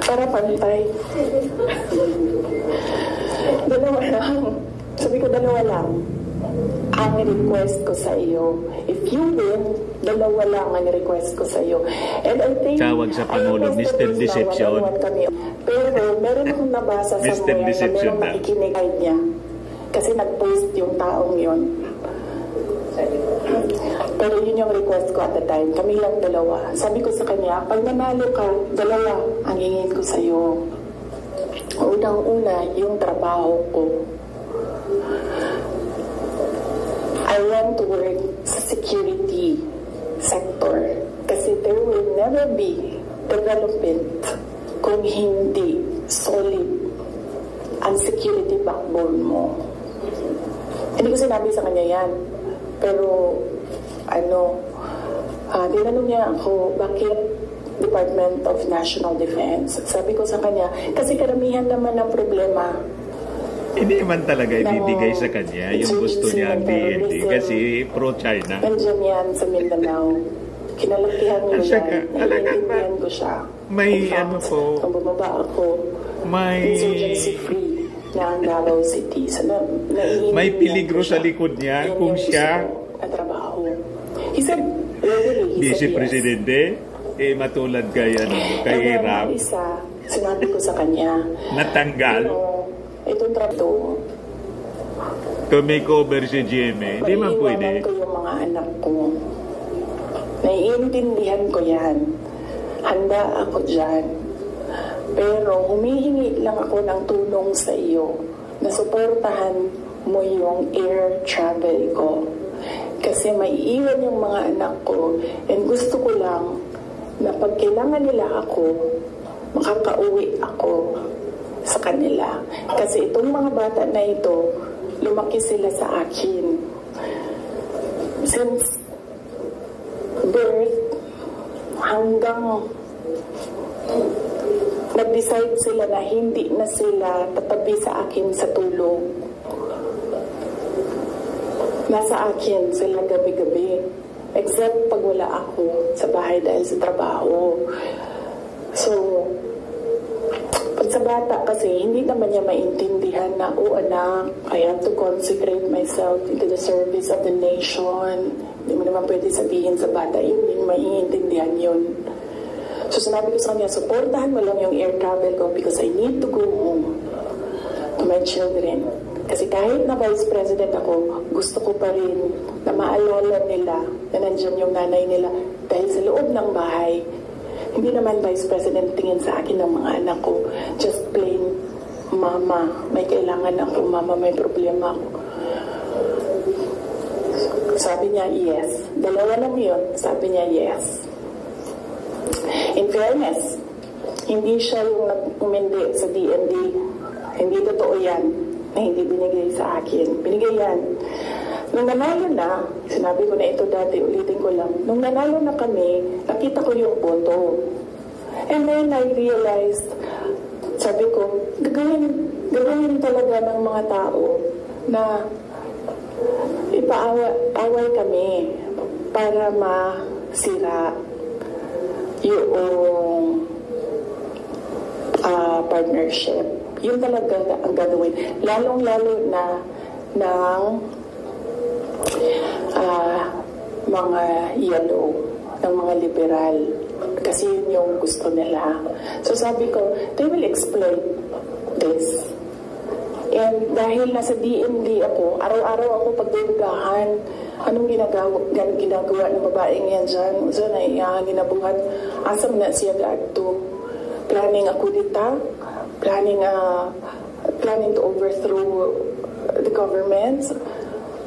[SPEAKER 2] Para pantay. Dalawa lang. Sabi ko, dalawa lang. Ang request ko sa iyo, if you win, dalawa lang ang request ko sa iyo. And I think,
[SPEAKER 1] tawag sa Pangulo, Mr. Deception.
[SPEAKER 2] Pero meron akong nabasa sa mga na merong nakikinig niya. Kasi nag-post yung taong yun. Pero yun yung request ko at the time. Kami lang dalawa. Sabi ko sa kanya, pag nanalo ka, dalawa ang hingin ko sa iyo. Unang-una, yung trabaho ko. I want to work sa security sector kasi there will never be development kung hindi solid ang security backbone mo. Hindi ko sinabi sa kanya yan. Pero, tinanong niya ako, bakit Department of National Defense? Sabi ko sa kanya, kasi karamihan naman ng problema
[SPEAKER 1] hindi man talaga ibibigay sa kanya yung gusto niya ang DND kasi pro-China.
[SPEAKER 2] Nandiyan yan sa Mindanao. Kinalakihan niyo yan. Naiintindihan ko siya.
[SPEAKER 1] May po.
[SPEAKER 2] Nung bumaba ako,
[SPEAKER 1] may
[SPEAKER 2] insurgency free na ang Davao City. So,
[SPEAKER 1] may peligro sa likod niya kung siya
[SPEAKER 2] na trabaho. He said,
[SPEAKER 1] Vice Presidente, matulad kay Irap.
[SPEAKER 2] Isa, sinabi ko sa kanya,
[SPEAKER 1] natanggal.
[SPEAKER 2] Itong trato.
[SPEAKER 1] Kung may cover si GMA, hindi man pwede.
[SPEAKER 2] Ko yung mga anak ko. Naiintindihan ko yan. Handa ako dyan. Pero humihingi lang ako ng tulong sa iyo na suportahan mo yung air travel ko. Kasi may iwan yung mga anak ko and gusto ko lang na pag kailangan nila ako, makakauwi ako sa kanila. Kasi itong mga bata na ito, lumaki sila sa akin. Since birth hanggang nag-decide sila na hindi na sila tatabi sa akin sa tulog. Nasa akin sila gabi-gabi. Except pag wala ako sa bahay dahil sa trabaho. So, pag sa bata kasi, hindi naman niya maintindihan na, oh anak, I have to consecrate myself into the service of the nation. Hindi mo naman pwede sabihin sa bata, hindi maiintindihan yun. So sinabi ko sa kanya, supportahan mo lang yung air travel ko because I need to go home to my children. Kasi kahit na Vice President ako, gusto ko pa rin na maalala nila na nandyan yung nanay nila dahil sa loob ng bahay. Hindi naman Vice President tingin sa akin ng mga anak ko. Just plain, mama, may kailangan ako, mama, may problema ako. Sabi niya, yes. Dalawa lang yun. Sabi niya, yes. In fairness, hindi siya yung nag-umindi sa DND. Hindi totoo yan na hindi binigay sa akin. Binigay yan. Nung nanalo na, sinabi ko na ito dati, ulitin ko lang. Nung nanalo na kami, nakita ko yung boto. And then I realized, sabi ko, gagawin talaga ng mga tao na ipaaway kami para masira yung partnership. Yun talaga ang gagawin. Lalong-lalo na ng mga yellow, ng mga liberal. Kasi yun yung gusto nila. So sabi ko, they will exploit this. And dahil nasa DND ako, araw-araw ako pagdudugahan, anong ginagawa ng babaeng yan dyan? So na ginabuhat, asam na siya gato. Planning ako dita, planning to overthrow the government.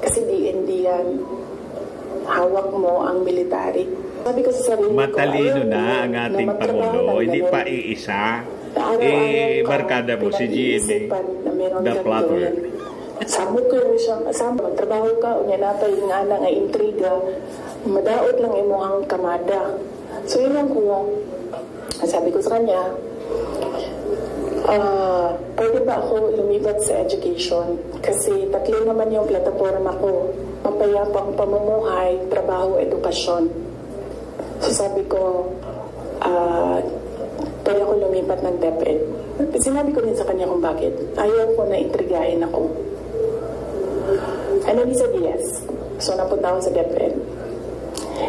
[SPEAKER 2] Kasi DND yan. Hawak mo ang military. Sabi ko sa sarili ko,
[SPEAKER 1] matalino na ang ating Pangulo, hindi pa iisa. Barkada mo si GMA, the plotter.
[SPEAKER 2] Sabot ko yung siyang kasama. Magtrabaho ka, unya na pa yung nga nga intriga. Madaot lang imuhang kamada. So yun lang ko. Sabi ko sa kanya, pwede ba ako lumibat sa education? Kasi tatlo naman yung plataforma ko. Mapayapang pamumuhay, trabaho, edukasyon. So sabi ko, pwede ako lumipat ng DepEd. Sinabi ko din sa kanya kung bakit. Ayaw ko na intrigahin ako. And then he said yes. So napunta ako sa DepEd.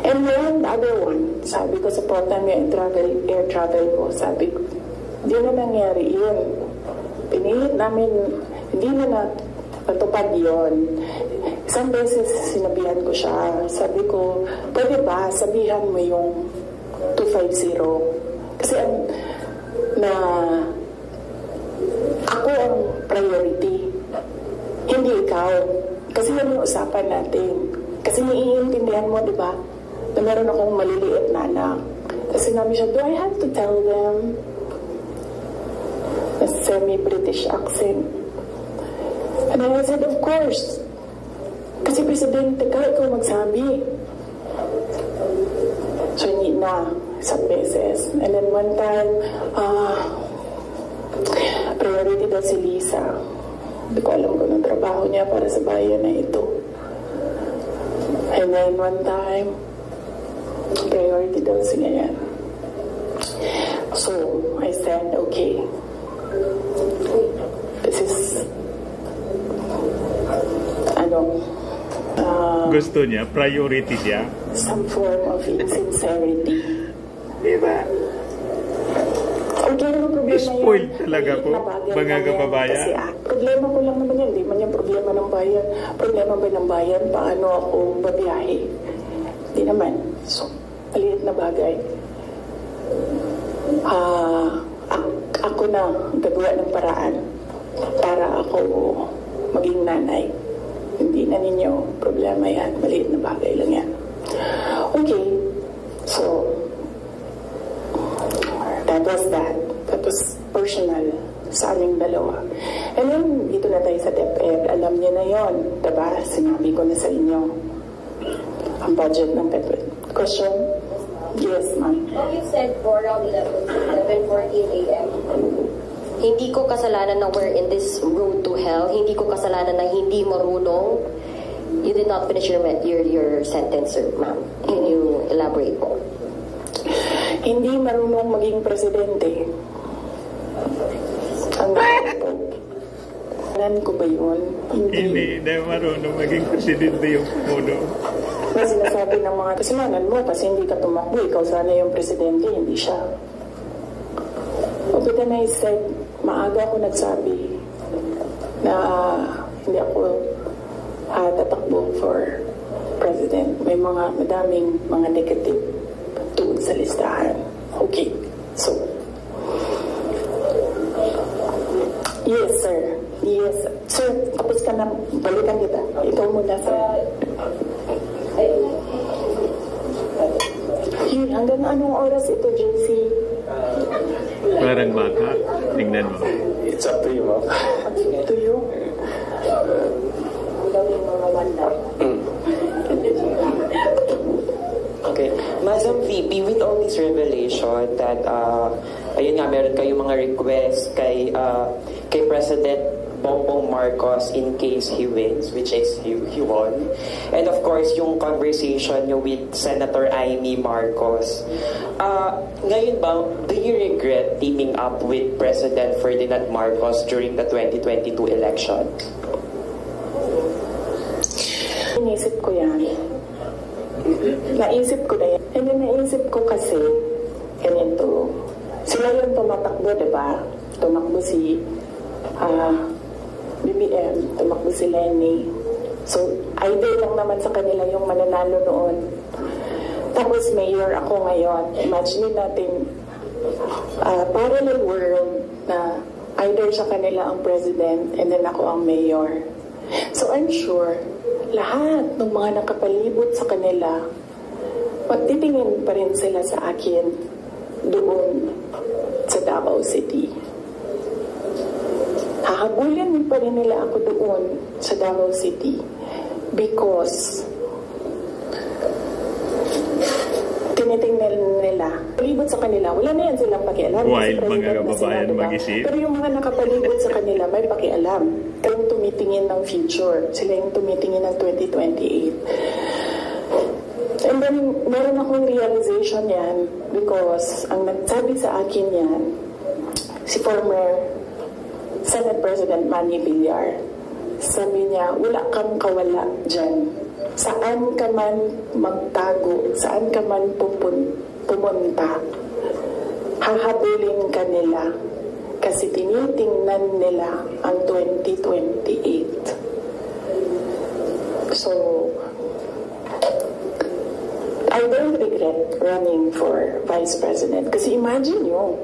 [SPEAKER 2] And then the other one, sabi ko, supportan mo yung air travel ko. Sabi ko, hindi na nangyari yun. Pinilit namin, hindi na natupad yun. Isang beses sinabihan ko siya. Sabi ko, pwede ba sabihan mo yung 250? Kasi ako ang priority. Hindi ikaw. Kasi yan yung usapan natin. Kasi naiintindihan mo, di ba? Na meron akong maliliit na anak. Kasi sinabi siya, do I have to tell them? A semi-British accent. And I said, of course. Kasi presidente ka, ikaw magsabi. So, hindi na isang beses. And then one time, priority daw si Lisa. Hindi ko alam kung anong trabaho niya para sa bayan na ito. And then one time, priority daw si ganyan. So, I said, okay. This is,
[SPEAKER 1] gusto niya, priority siya.
[SPEAKER 2] Some form of insincerity.
[SPEAKER 1] Diba?
[SPEAKER 2] Okay, ano problema
[SPEAKER 1] Spoiled
[SPEAKER 2] yan?
[SPEAKER 1] talaga po, mga kababayan.
[SPEAKER 2] Kasi problema ko lang naman yan. Hindi man yung problema ng bayan. Problema ba ng bayan? Paano ako babiyahe? Hindi naman. So, maliit na bagay. ako na gagawa ng paraan para ako maging nanay. Hindi na ninyo problema yan. Maliit na bagay lang yan. Okay. So, that was that. That was personal sa aming dalawa. And then, dito na tayo sa DepEd. Alam niyo na yon, diba? Sinabi ko na sa inyo ang budget ng DepEd. Question? Yes, ma'am.
[SPEAKER 4] You said for around 11:14 a.m. Hindi ko kasalanan na we're in this road to hell. Hindi ko kasalanan na hindi marunong. You did not finish your sentence, sir, ma'am. Can you elaborate po?
[SPEAKER 2] Hindi marunong maging presidente. Ang ko ba yun?
[SPEAKER 5] Hindi marunong maging presidente yung puno.
[SPEAKER 2] Na sinasabi ng mga kasalanan mo kasi hindi ka tumakbo. Ikaw sana yung presidente, hindi siya. But then I said, maaga ako nagsabi na hindi ako tatakbo for president. May madaming mga negative tungkol sa listahan. Okay. So, yes, sir. Yes. Sir, tapos ka na. Balikan kita. Ikaw muna, sir. Hanggang anong oras ito, JC?
[SPEAKER 5] Parang baka. Tingnan mo.
[SPEAKER 3] It's up to you, ma'am.
[SPEAKER 2] Up to you?
[SPEAKER 6] Okay. Madam VP, with all this revelation that, ayun nga, meron kayong mga requests kay President Bongbong Marcos in case he wins, which is he won. And of course, yung conversation nyo with Senator Amy Marcos. Ngayon ba, do you regret teaming up with President Ferdinand Marcos during the 2022 election?
[SPEAKER 2] Inisip ko yan. Naisip ko na yan. And then naisip ko kasi, ganito, sila yung tumatakbo, diba? Tumakbo si BBM, tumakbo si Lenny. So, idea lang naman sa kanila yung mananalo noon. Tapos mayor ako ngayon. Imagine natin, parallel world na either sa kanila ang president and then ako ang mayor. So, I'm sure, lahat ng mga nakapalibot sa kanila, magtitingin pa rin sila sa akin doon sa Davao City. Hahabulin pa rin nila ako doon sa Davao City because tinitingnan nila, palibot sa kanila, wala na yan silang pakialam.
[SPEAKER 5] Wild mga kababayan mag-isip.
[SPEAKER 2] Pero yung mga nakapalibot sa kanila, may pakialam. Sila yung tumitingin ng future. Sila yung tumitingin ng 2028. And then, meron akong realization yan because ang nagsabi sa akin yan, si former Senate President Manny Villar. Sabi niya, wala kang kawala dyan. Saan ka man magtago, saan ka man pumunta, hahabulin ka nila kasi tinitingnan nila ang 2028. So, I don't regret running for Vice President kasi imagine nyo,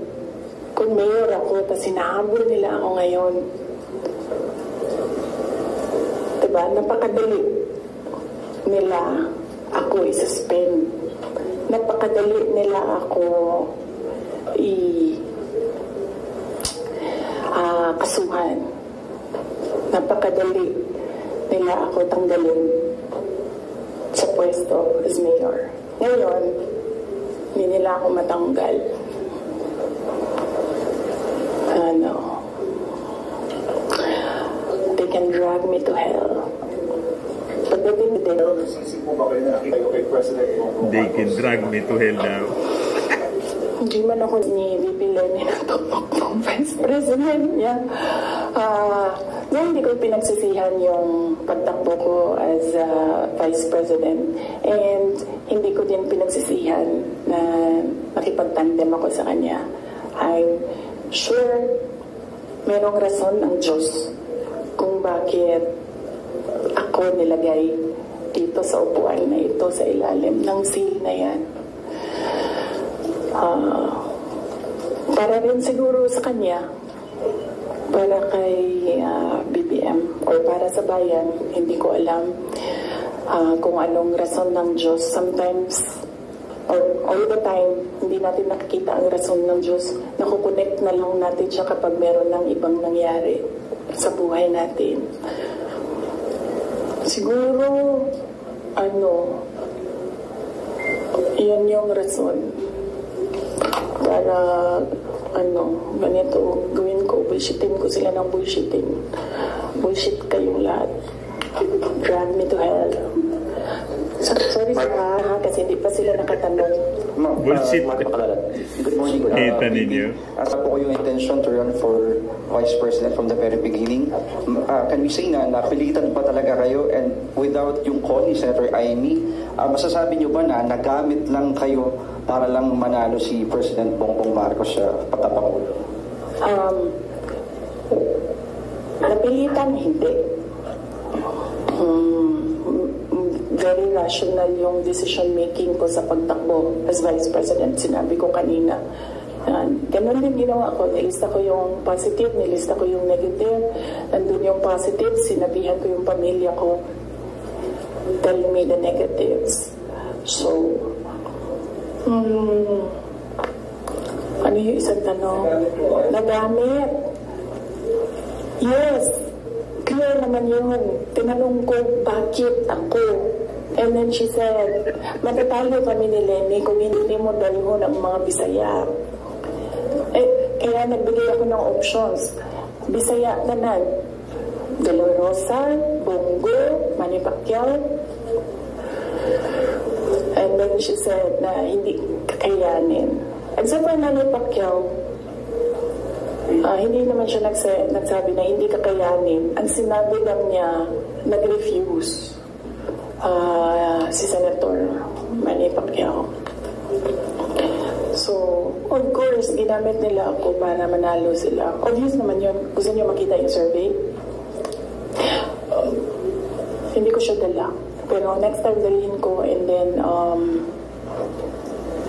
[SPEAKER 2] kung mayor ako, tapos hinahabol nila ako ngayon. Diba? Napakadali nila ako i-suspend. Napakadali nila ako kasuhan. Napakadali nila ako tanggalin sa pwesto as mayor. Ngayon, hindi nila ako matanggal. They can drag me to hell. Pagdating din,
[SPEAKER 5] They can drag me to hell now.
[SPEAKER 2] hindi man ako ni VP Lenny na tumakbong Vice President niya. Hindi ko pinagsisihan yung pagtakbo ko as Vice President. And hindi ko din pinagsisihan na nakipagtandem ako sa kanya. I'm sure merong rason ang Diyos kung bakit ako nilagay dito sa upuan na ito sa ilalim ng seal na yan. Para rin siguro sa kanya, para kay BBM or para sa bayan, hindi ko alam kung anong rason ng Diyos. Sometimes, or all the time, hindi natin nakikita ang rason ng Diyos. Nakukonect na lang natin siya kapag meron ng ibang nangyari sa buhay natin. Siguro, yun yung rason. Para, ganito, gawin ko, bullshitin ko sila ng bullshitin. Bullshit kayong lahat. Drag me to hell. Sorry kasi hindi pa sila nakatanong.
[SPEAKER 5] Bullshit.
[SPEAKER 3] Good morning.
[SPEAKER 5] Kita ninyo.
[SPEAKER 3] Asa po ko yung intention to run for Vice President from the very beginning. Can we say na napilitan pa talaga kayo, and without yung call ni Senator Amy, masasabi nyo ba na nagamit lang kayo para lang manalo si President Bongbong Marcos sa pagkapangulo?
[SPEAKER 2] Napilitan, hindi. Very rational yung decision making ko sa pagtakbo as Vice President. Sinabi ko kanina. Ganun din ginawa ko. Nilista ko yung positive, nilista ko yung negative. Nandun yung positive, sinabihan ko yung pamilya ko, telling me the negatives. So, ano yung isang tanong? Nagamit. Yes. Clear naman yun. Tinanong ko, bakit ako? And then she said, matatalo kami ni Lenny kung hindi mo dalho ng mga Bisaya. Kaya nagbigay ako ng options. Bisaya tanan. De La Rosa, Bongo, Manny Pacquiao. And then she said na hindi kakayanin. Except for Manny Pacquiao, hindi naman siya nagsabi na hindi kakayanin. Ang sinabi lang niya, nag-refuse si Senator Manny Pacquiao. So, of course, ginamit nila ako para manalo sila. Obvious naman yun. Gusto niyo makita yung survey? Hindi ko siya dala. Pero next time dalhin ko, and then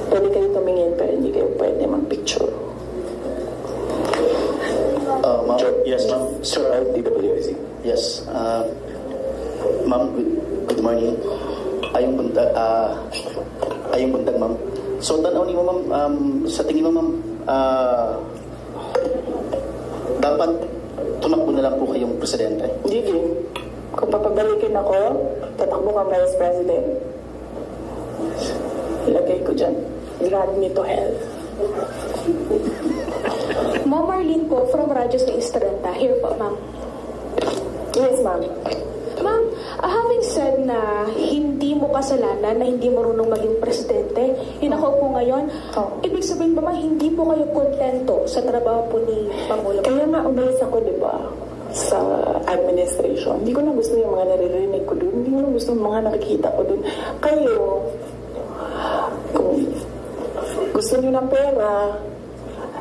[SPEAKER 2] pwede kayo tumingin pero hindi kayo pwede mag-picture.
[SPEAKER 7] Yes, ma'am. Sir, DWIC. Yes. Ma'am, good morning. Ayong buntag, ma'am. So, tanaw niyo, ma'am, sa tingin mo, ma'am, dapat tumakbo na lang po kayong presidente?
[SPEAKER 2] Hindi. Kung papabalikin ako, tatakbo kang Vice President. Ilagay ko dyan. Drag me to hell.
[SPEAKER 8] Ma'am Marlene po, from Radyo sa Estrella. Here po, ma'am.
[SPEAKER 2] Yes, ma'am.
[SPEAKER 8] Ma'am, having said na hindi mo kasalanan na hindi marunong maging presidente, yun ako po ngayon, ibig sabihin ba hindi po kayo kontento sa trabaho po ni Pangulo?
[SPEAKER 2] Kaya nga umalis ako, di ba, sa administration. Hindi ko na gusto yung mga naririnig ko doon. Hindi ko na gusto yung mga nakikita ko doon. Kayo, kung gusto nyo ng pera,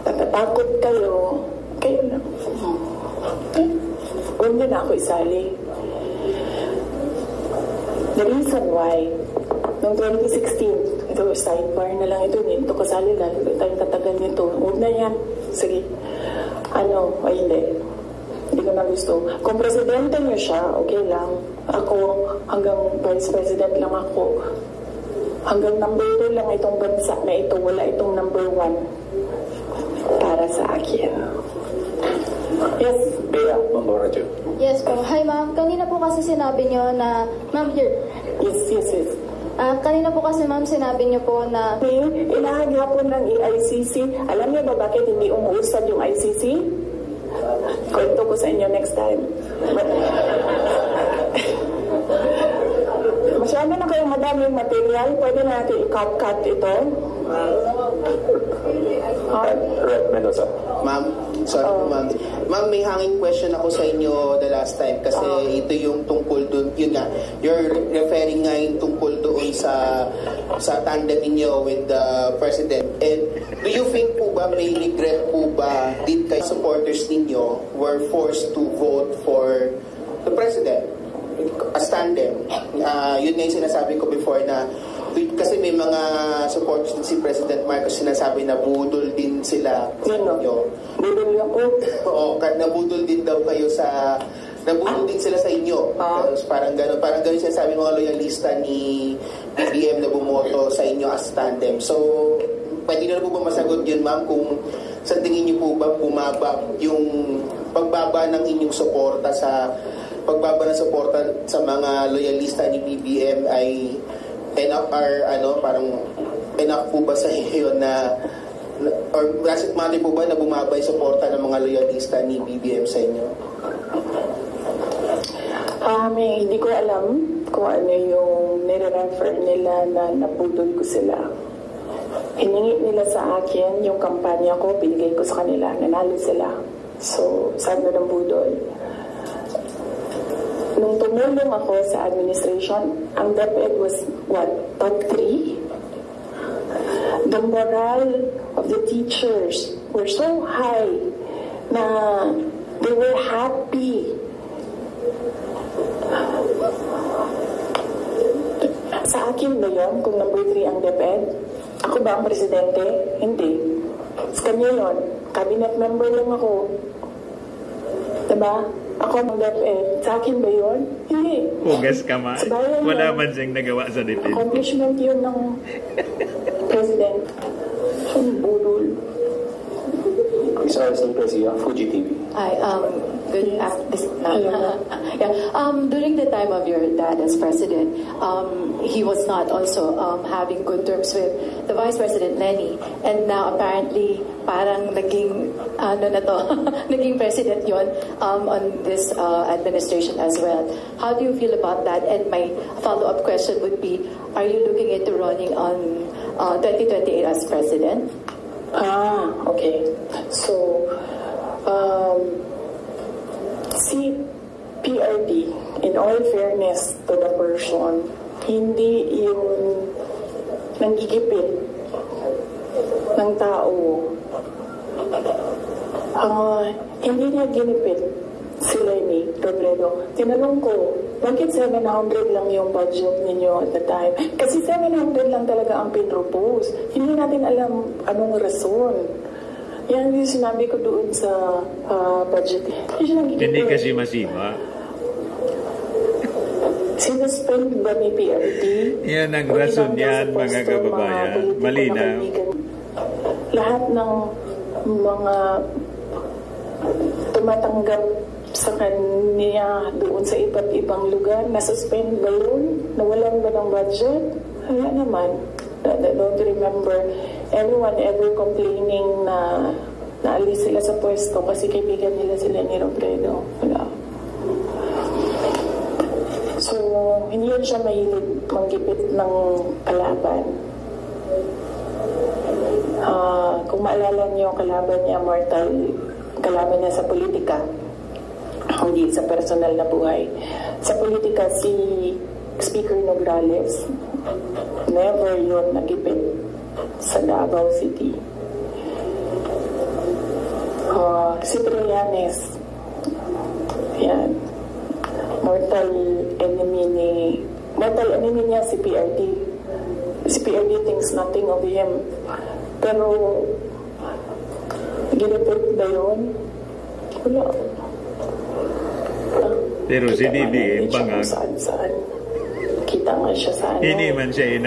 [SPEAKER 2] natatakot kayo, kayo na. Huwag nyo na ako isali. The reason why, noong 2016, ito, sidebar na lang ito, nito kasali na, tayong tatagal nito. Huwag na yan. Sige. Ay hindi. Hindi ko na gusto. Kung presidente niyo siya, okay lang. Ako, hanggang vice president lang ako. Hanggang number 2 lang itong bansa na ito. Wala itong number 1 para sa akin. Yes, Bea, Mamborajo.
[SPEAKER 9] Yes po. Hi ma'am, kanina po kasi sinabi nyo na, ma'am here.
[SPEAKER 2] Yes.
[SPEAKER 9] Kanina po kasi ma'am sinabi nyo po na
[SPEAKER 2] inahagapon ng ICC. Alam niyo ba bakit hindi umuusad yung ICC? Kwento ko sa inyo next time. Masyado na kayong madaming material. Pwede natin i-cut ito.
[SPEAKER 3] Red Mendoza.
[SPEAKER 10] Ma'am, sorry ma'am. Ma'am, may hanging question ako sa inyo the last time kasi ito yung tungkol doon, yun nga, you're referring nga yung tungkol doon sa tandem ninyo with the President. And do you think po ba, may regret po ba, did kayo supporters ninyo were forced to vote for the President as tandem? Yun nga yung sinasabi ko before na Kasi may mga supporters din si President Marcos sinasabi na budol din sila sa inyo.
[SPEAKER 2] Budol ako?
[SPEAKER 10] Oo, nabudol din daw kayo sa... Nabudol din sila sa inyo. Parang gano'n sinasabi ng mga loyalista ni BBM na bumoto sa inyo as tandem. So, pwede na po ba masagot yun, ma'am, kung sa tingin niyo po ba bumaba yung pagbaba ng inyong suporta sa mga loyalista ni BBM ay enough po ba sa iyo na or does it matter po ba na bumaba yung suporta ng mga loyalista ni BBM sa inyo?
[SPEAKER 2] Hindi ko alam kung ano yung nire-refer nila na napudol ko sila. Hiningi nila sa akin yung kampanya ko, binigay ko sa kanila, nanalo sila. So, saan na ng budol? Nung tumulong ako sa administration, ang DepEd was, top 3? The morale of the teachers were so high na they were happy. Sa akin ba yun, kung number 3 ang DepEd? Ako ba ang presidente? Hindi. Sa kanya yun. Cabinet member lang ako. Diba? Ako ang DepEd. Sa akin ba yun? Hindi.
[SPEAKER 5] Hugas ka man. Wala man siyang nagawa sa DepEd.
[SPEAKER 2] Accomplishment yun ng president. Budol.
[SPEAKER 3] Isara San Presidio, Fuji TV.
[SPEAKER 11] Hi, good afternoon. During the time of your dad as president, he was not also having good terms with the Vice President Lenny, and now apparently parang naging naging president yon on this administration as well. How do you feel about that? And my follow-up question would be, are you looking into running on 2028 as president?
[SPEAKER 2] Okay. So, si PRD, in all fairness to the person, hindi yun nanggigipit ng tao. Hindi niya ginipit si Lenny Robredo. Tinanong ko, bakit 700 lang yung budget ninyo at the time? Kasi 700 lang talaga ang pinropose. Hindi natin alam anong rason. Yan yung sinabi ko doon sa budget.
[SPEAKER 5] Hindi kasi masiba.
[SPEAKER 2] Sinuspend ba ni PRD?
[SPEAKER 5] Yan ang rason yan, mga kababayan. Malinaw.
[SPEAKER 2] Lahat ng mga tumatanggap sa kanya doon sa iba't ibang lugar, nasuspend ba yun? Nawalan ba ng budget? Wala naman. I don't remember anyone ever complaining na naalis sila sa pwesto kasi kaibigan nila sila ni Robredo. Wala. So, hindi yun siya mahilig manggipit ng kalaban. Kung maalala niyo, kalaban niya, mortal, kalaban niya sa politika. Hindi sa personal na buhay. Sa politika, si Speaker Nograles, never yun nagipit sa Davao City. Si Trillanes, yan, mortal enemy niya si PRD. Si PRD thinks nothing of him. Pero ginipit ba yun? Wala.
[SPEAKER 5] Pero si BBM, bangag.
[SPEAKER 2] Saan. Kita nga siya sa ano.
[SPEAKER 5] Hindi man siya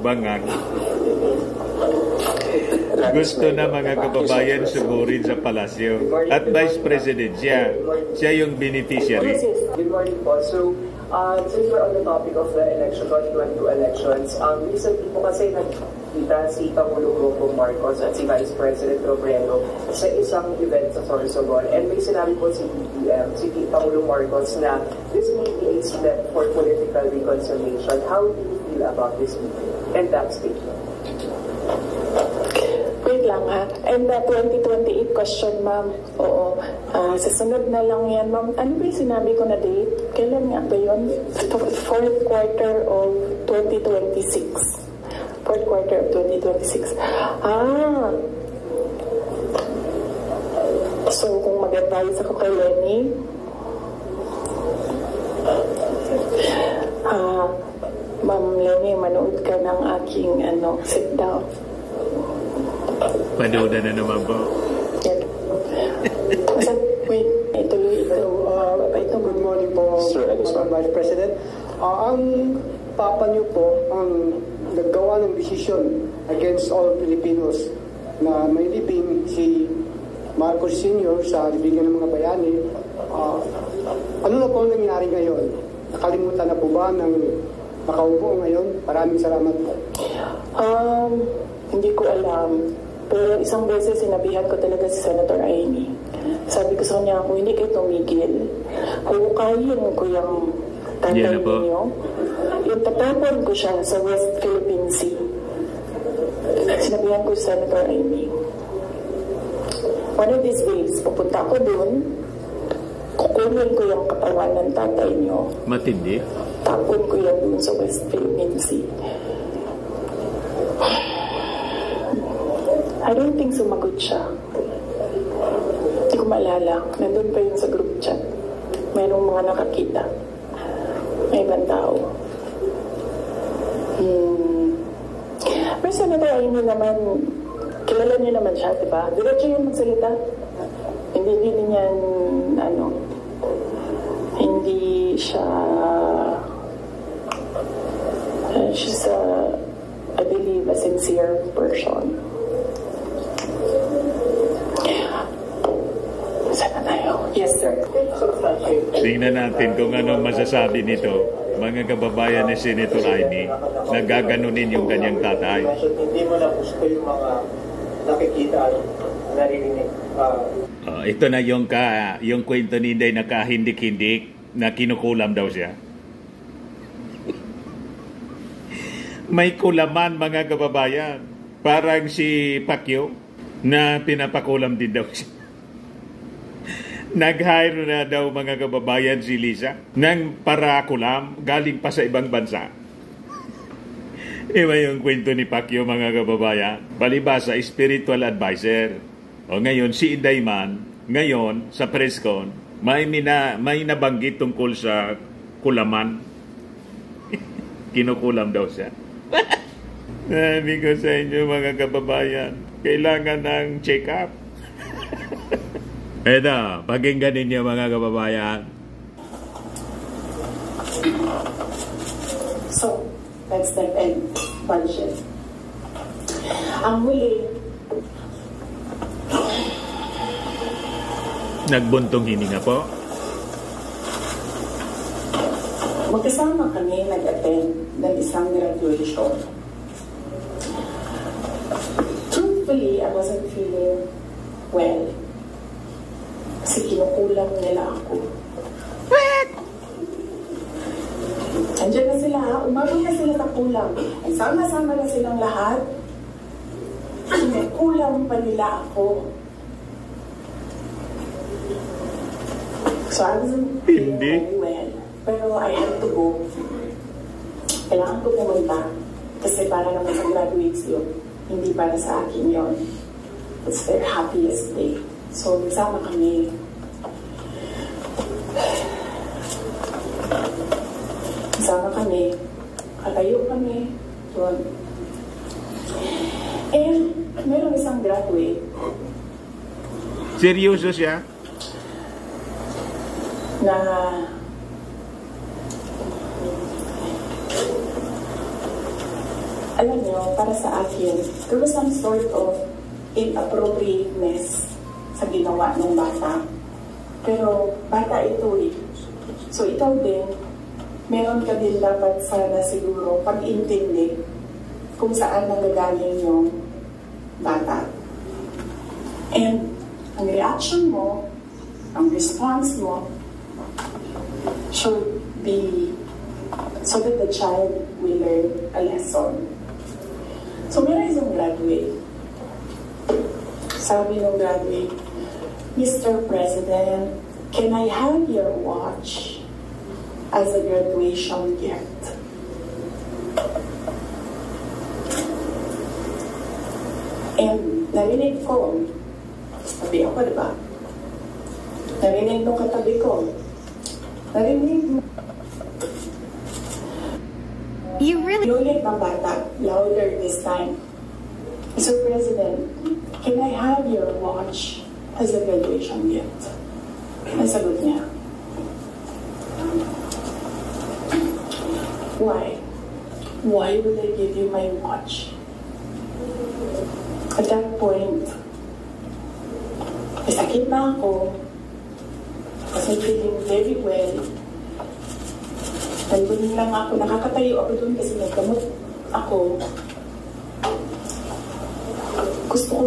[SPEAKER 5] bangag. Gusto na mga kababayan sugurin sa palasyo. At Vice President siya. Siya yung beneficiary.
[SPEAKER 12] Good morning po. So, since we're on the topic of the election, 2022 elections, recently po kasi nagkita si Pangulong Bongbong Marcos at si Vice President Robredo sa isang event sa Sorsogon. And may sinabi po si BBM, si Pangulong Marcos na this may be a step for political reconciliation. How do you feel about this meeting and that statement?
[SPEAKER 2] Wait lang ha. And the 2028 question, ma'am. Oo. Sa sunod na lang yan, ma'am. Ano ba yung sinabi ko na date? Kailan nga ba yun? Fourth quarter of 2026. Fourth quarter of 2026. So, kung mag-advise ako kay Lenny, Ma'am Lenny, manood ka ng aking sit down.
[SPEAKER 5] Panood na naman po.
[SPEAKER 2] Wait, ituloy ito. Good morning po, Sir Vice President. Ang papa niyo po ang naggawa ng desisyon against all Filipinos na may libing si Marcos Sr. sa libingan ng mga bayani. Ano na po ang nangyari ngayon? Nakalimutan na po ba ng nakaupo ngayon? Maraming salamat po. Hindi ko alam. Pero isang beses sinabihan ko talaga si Senator Amy. Sabi ko sa kanya, kung hindi kayo tumigil, hukayin ko yung tatay ninyo. Yung tatapon ko siya sa West Philippine Sea. Sinabihan ko si Senator Amy. One of these days, pupunta ako dun, kukunin ko yung katawan ng tatay niyo.
[SPEAKER 5] Matindi.
[SPEAKER 2] Tapon ko yan dun sa West Philippine Sea. I don't think sumagot siya. Hindi ko maalala. Nandun pa yun sa group chat. Mayroong mga nakakita. May ibang tao. Pero Senator Amy naman, kilala niyo naman siya, diba? Diretso yun magsalita. Hindi niyan, hindi siya, she's I believe, a sincere person. Sana tayo? Yes, sir.
[SPEAKER 5] Tingnan natin kung anong masasabi nito, mga kababayan ni Senator Amy, na gaganunin yung kanyang tatay.
[SPEAKER 12] Hindi mo na gusto yung mga nakikita at naririnig.
[SPEAKER 5] Ito na yung kwento ni Inday na kahindik-hindik na kinukulam daw siya. May kulaman, mga kababayan. Parang si Pacquiao na pinapakulam din daw siya. Nag-hire na daw, mga kababayan, si Lisa ng parakulam galing pa sa ibang bansa. Iba yung kwento ni Pacquiao, mga kababayan. Palibasa, spiritual advisor. O ngayon, si Inday man, ngayon, sa press con, may nabanggit tungkol sa kulaman. Kinukulam daw siya. Sabi ko sa inyo, mga kababayan, kailangan ng check-up. Eto, pakinggan ninyo, mga kababayan.
[SPEAKER 2] So, let's dive in. Budget. Ang huli,
[SPEAKER 5] nagbuntong hininga po.
[SPEAKER 2] magkasama kami nag-attend ng isang graduation. Truthfully, I wasn't feeling well. Kasi kinukulang nila ako. What? Andiyan na sila, umabot na sila sa kulang. Ay sama-sama na silang lahat. Kinukulang pa nila ako. So I wasn't feeling very well. Pero I had to go. Kailangan ko pumunta. Kasi para naman sa graduates yun. Hindi para sa akin yun. It's their happiest day. So, nagsama kami. Nagsama kami. Katayo kami. Yun. And, meron isang graduate.
[SPEAKER 5] Seryoso siya?
[SPEAKER 2] Na alam niyo, para sa akin, there was some sort of inappropriateness sa ginawa ng bata. Pero bata ito eh. So ikaw din, meron ka din dapat sana siguro pag-intindi kung saan nanggagaling yung bata. And ang reaction mo, ang response mo, should be so that the child will learn a lesson. So meron isang graduate. Sabi ng graduate, Mr. President, can I have your watch as a graduation gift? And narinig ko, sabi ako, diba? Narinig nung katabi ko. Narinig mo.
[SPEAKER 9] You really...
[SPEAKER 2] Ulit ng bata, louder this time. Mr. President, can I have your watch as a graduation gift? Nasagot niya. Why? Why would I give you my watch? At that point, sakit na ako. Kasi feeling very well. Nandun lang ako, nakakatayo ako dun kasi nagkamot ako. Gusto ko,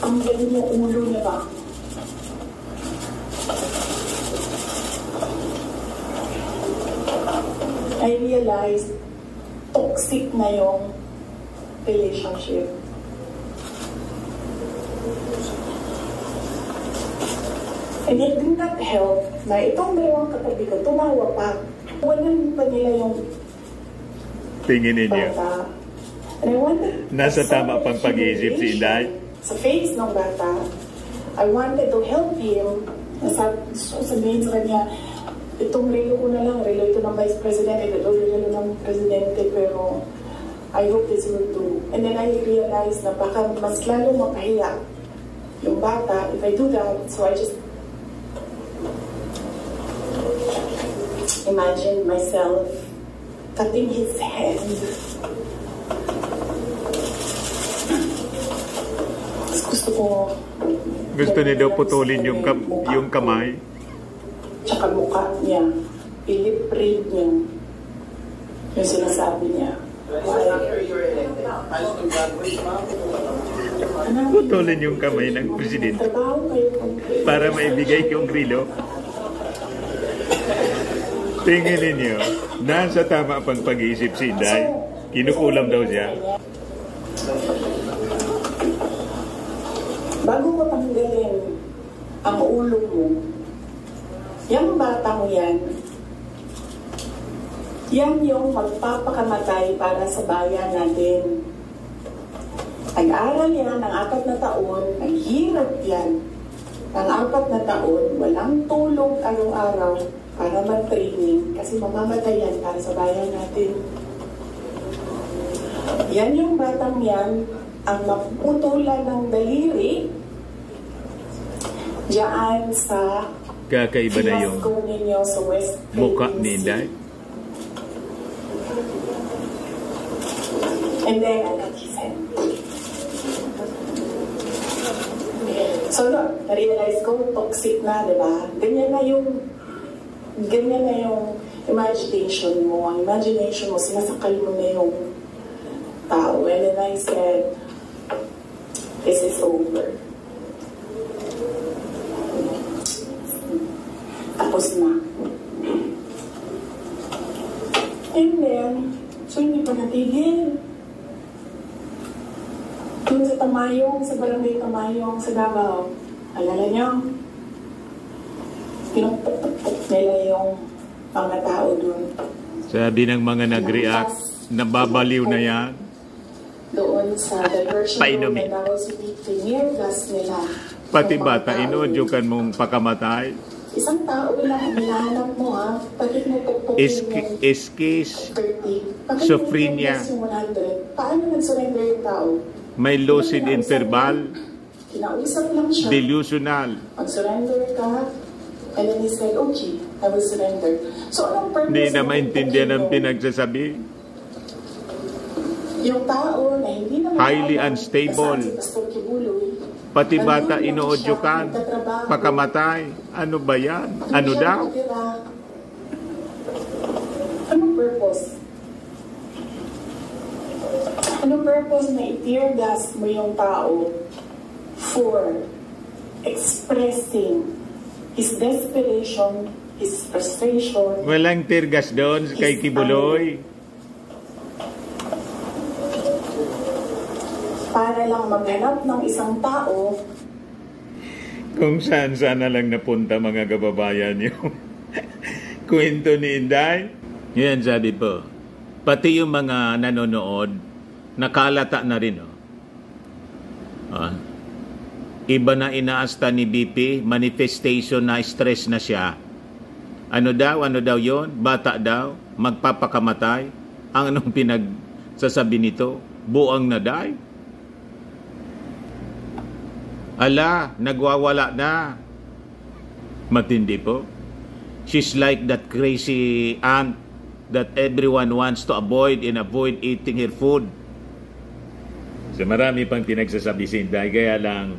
[SPEAKER 2] ang galing yung ulo niya ba? I realized toxic na yung relationship. And it did not help na itong dalawang katabi ko, tumawa pa. Walang pa nila yung
[SPEAKER 5] tingin ninyo.
[SPEAKER 2] bata. And I wanted
[SPEAKER 5] Nasa tama pang pag-iisip si Inday.
[SPEAKER 2] sa face ng bata, I wanted to help him. Sabihin sa kanya, itong relo ko na lang, relo ito ng Vice President, ito relo ng Presidente, pero I hope this will do. And then I realized na baka mas lalo mapahiya yung bata if I do that. So I just imagine myself cutting his head.
[SPEAKER 5] Gusto niya daw putulin yung kamay.
[SPEAKER 2] Tsaka mukha niya. Pilip-read niya. Yung sinasabi niya.
[SPEAKER 5] Putulin yung kamay ng presidente para maibigay yung relo. Tingin ninyo, nasa tama pang pag-iisip si Inday. Kinukulam daw siya.
[SPEAKER 2] Bago mo tanggalin ang ulo mo, yung batang yan yung magpapakamatay para sa bayan natin. Nag-aral yan ng 4 na taon, naghirap yan ng 4 na taon, walang tulog araw-araw para mag-training kasi mamamatay yan para sa bayan natin. Yan yung batang yan ang maputulan ng daliri diyan sa
[SPEAKER 5] kakaiba na yung
[SPEAKER 2] ninyo sa West
[SPEAKER 5] mukha ni Inday.
[SPEAKER 2] And then, he said, so, na-realize ko, toxic na, di ba? Ganyan na yung imagination mo. Ang imagination mo, sinasakal mo na yung tao. And then I said, this is over. Tapos na. And then, so hindi pa natigil. Doon sa Tamayong, sa barangay Tamayong, sa Davao, alala niyo, pinupuk-puk nila yung mga tao doon.
[SPEAKER 5] Sabi ng mga nag-react, nababaliw na yan.
[SPEAKER 2] Doon sa diversion room na Davao City, tinirgas nila.
[SPEAKER 5] Pati bata, inuudyukan mong pakamatay.
[SPEAKER 2] Isang tao lang, hinahanap mo ha, bakit mo pukpukin yung
[SPEAKER 5] Eskis,
[SPEAKER 2] 30?
[SPEAKER 5] sofrenia,
[SPEAKER 2] paano nag-surrender yung tao?
[SPEAKER 5] may lucid interval,
[SPEAKER 2] Kinausap lang siya.
[SPEAKER 5] delusional.
[SPEAKER 2] Mag-surrender ka. And then he said, okay, I will surrender. So, anong purpose?
[SPEAKER 5] Hindi na maintindihan ang pinagsasabi.
[SPEAKER 2] Yung tao na hindi naman
[SPEAKER 5] Highly unstable. Pati bata inuudyukan, pakamatay. Ano ba yan? Ano daw?
[SPEAKER 2] Anong purpose? Anong purpose na i-tear gas mo yung tao for expressing his desperation, his frustration?
[SPEAKER 5] Walang tirgas doon kay Kibuloy.
[SPEAKER 2] Para lang maghanap ng isang tao
[SPEAKER 5] Kung saan-saan na lang napunta mga kababayan yung kwento ni Inday. Yan sabi po. Pati yung mga nanonood, nakalata na rin. Iba na inaasta ni BP, manifestation na stress na siya. Ano daw yon? Bata daw, magpapakamatay. Ang anong pinagsasabi nito? Buang na day. Ala, nagwawala na. Matindi po. She's like that crazy aunt that everyone wants to avoid eating her food. So marami pang pinagsasabi si Inday, kaya lang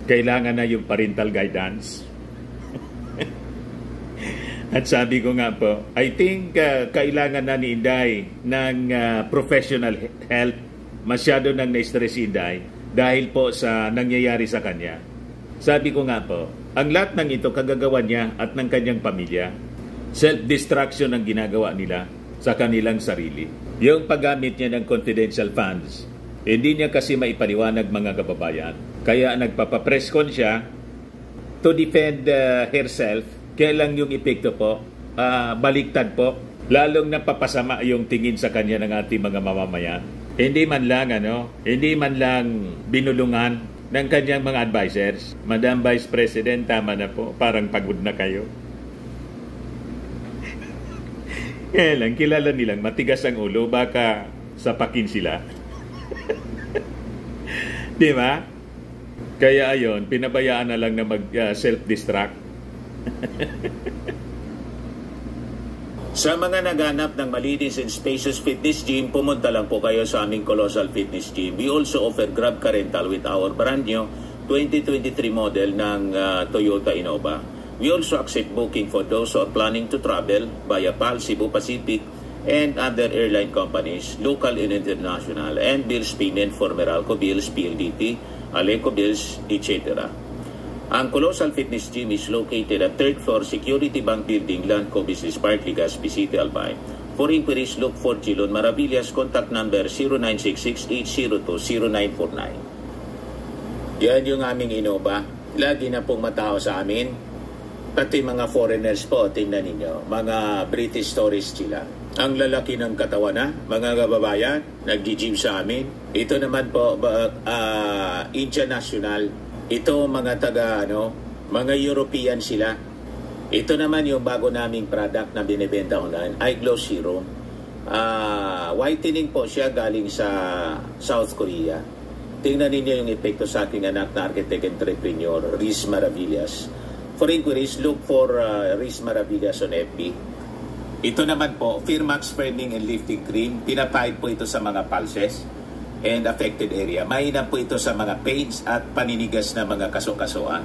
[SPEAKER 5] kailangan na yung parental guidance. At sabi ko nga po, I think kailangan na ni Inday ng professional help. Masyado nang na-stress si Inday dahil po sa nangyayari sa kanya. Sabi ko nga po, ang lahat ng ito kagagawa niya at ng kanyang pamilya. Self-destruction ang ginagawa nila sa kanilang sarili. Yung paggamit niya ng confidential funds, hindi niya kasi maipaliwanag mga kababayan. Kaya nagpapapress con siya to defend herself. Kaya lang yung epekto po, baliktad po. Lalong napapasama yung tingin sa kanya ng ating mga mamamayan. Hindi man lang binulungan ng kanyang mga advisors. Madam Vice President, tama na po. Parang pagod na kayo. Kaya lang, kilala nilang matigas ang ulo, baka sapakin sila. Di ba? Kaya ayon, pinabayaan na lang na mag-self-destruct. Sa mga naghanap ng malinis and spacious fitness gym, pumunta lang po kayo sa aming Colossal Fitness Gym. We also offer Grab Car Rental with our brand new 2023 model ng Toyota Innova. We also accept booking for those who are planning to travel via PAL, Cebu Pacific, and other airline companies, local and international, and bills payment for Meralco Bills, PLDT, Aleco Bills, etc. Ang Colossal Fitness Gym is located at 3rd floor Security Bank Building, Landco Business Park, Legazpi City, Albay. For inquiries, look for Chilon Maravillas. Contact number 0966-802-0949. Yan yung aming Innova. Lagi na pong matao sa amin. Pati mga foreigners po, tingnan ninyo. Mga British tourists sila. Ang lalaki ng katawan na, mga kababayan, nag-gym sa amin. Ito naman po, Indian National. Ito mga mga European sila. Ito naman yung bago naming product na binibenta online, iGlow Serum. Whitening po siya galing sa South Korea. Tingnan ninyo yung epekto sa aking anak na architect entrepreneur, Riz Maravillas. For inquiries, look for Riz Maravillas on FB. Ito naman po, Firmax Firming and Lifting Cream. Pinapahid po ito sa mga pulses and affected area. Mainam po ito sa mga pains at paninigas na mga kaso-kasuan.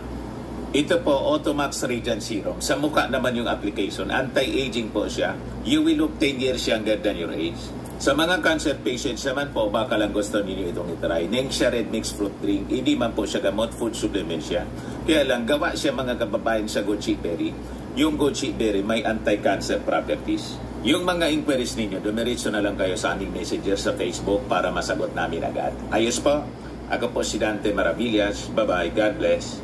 [SPEAKER 5] Ito po, Automax Radiant Serum. Sa mukha naman yung application. Anti-aging po siya. You will look 10 years younger than your age. Sa mga cancer patients naman po, baka lang gusto ninyo itong itry. Nengxia Red Mixed Fruit Drink. Hindi man po siya gamot, food supplement siya. Kaya lang, gawa siya mga kababayan sa goji berry. Yung goji berry may anti-cancer properties. Yung mga inquiries ninyo, dumiretso na lang kayo sa aming messenger sa Facebook para masagot namin agad. Ayos po. Ako po si Dante Maravillas. Bye-bye. God bless.